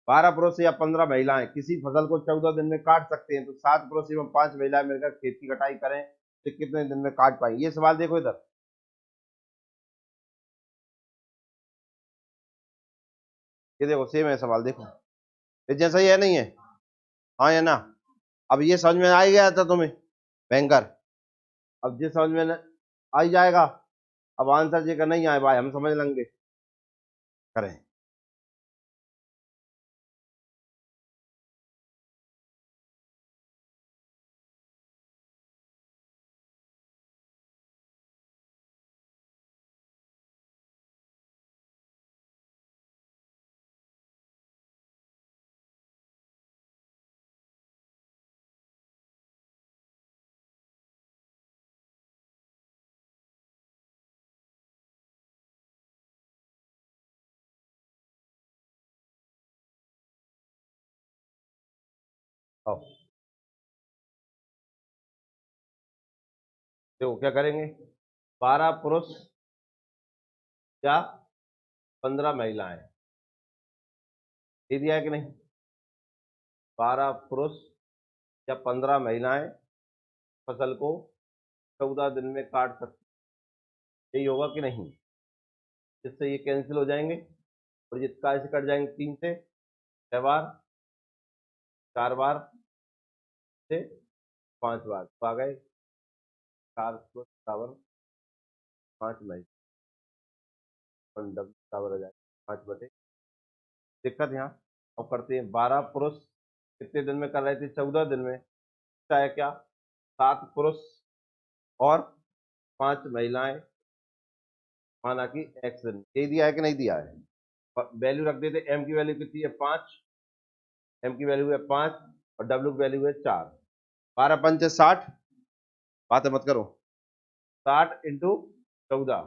12 पुरुष या 15 महिलाएं किसी फसल को 14 दिन में काट सकते हैं, तो 7 पुरुष एवं 5 महिलाएं मिलकर खेत की कटाई करें तो कितने दिन में काट पाएंगे? ये सवाल देखो इधर, ये देखो सेम है सवाल, देखो ये जैसा ही है नहीं है? हाँ या ना? अब ये समझ में आ ही गया था तुम्हें भयंकर। अब ये समझ में आ ही जाएगा। अब आंसर जी का नहीं आए भाई, हम समझ लेंगे। करें। आओ देखो क्या करेंगे। 12 पुरुष या 15 महिलाएं, ये दिया है कि नहीं? 12 पुरुष या 15 महिलाएं फसल को 14 दिन में काट सकती, यही होगा कि नहीं? इससे ये कैंसिल हो जाएंगे और ये काय से कट जाएंगे, 3 से 6 बार, 4 बार से 5 बार, तो आ गए 4 पुरुष बराबर 5 महिला, बराबर हो जाएगा 5 बटे। दिक्कत यहाँ अब करते हैं। 12 पुरुष कितने दिन में कर रहे थे? 14 दिन में। चाहे क्या? 7 पुरुष और 5 महिलाएं, माना कि एक्स दिन, ये दिया है कि नहीं दिया है? वैल्यू रख देते, एम की वैल्यू कितनी है? 5, एम की वैल्यू है 5 और डब्ल्यू की वैल्यू है 4। 12 पंचे 60, बातें मत करो, 60 इंटू 14,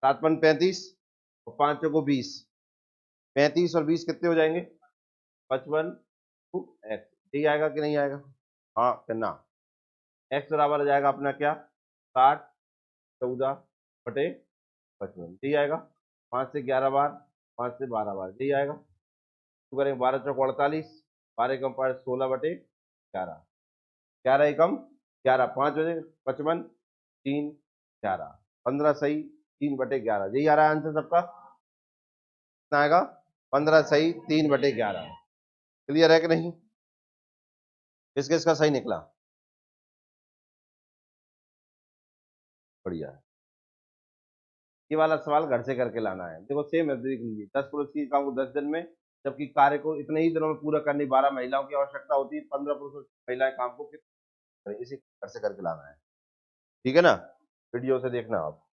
7 पन 35 और 5 को 20, 35 और 20 कितने हो जाएंगे? 55 टू एक्स। ठीक आएगा कि नहीं आएगा? हाँ करना। एक्स बराबर हो जाएगा अपना क्या? 60 14 बटे 55, ठीक आएगा। 5 से 11 बार, 5 से 12 बार, ठीक आएगा। तो करेंगे 12 चौक 48, 12 कम 5 16 बटे 11, 11 एकम 11, 5 बजे 55, 3 11, 15 सही 3 बटे 11, यही आ रहा है आंसर सबका। कितना आएगा? 15 सही 3 बटे 11। क्लियर है कि नहीं? किस किस का सही निकला? बढ़िया है। ये वाला सवाल घर से करके लाना है। देखो सेम है, देख लीजिए, 10 पुरुष की काम को 10 दिन में, जबकि कार्य को इतने ही दिनों में पूरा करने 12 महिलाओं की आवश्यकता होती है, 15 पुरुष महिलाएं काम को कितने करें, इसी घर से करके लाना है। ठीक है ना, वीडियो से देखना आप।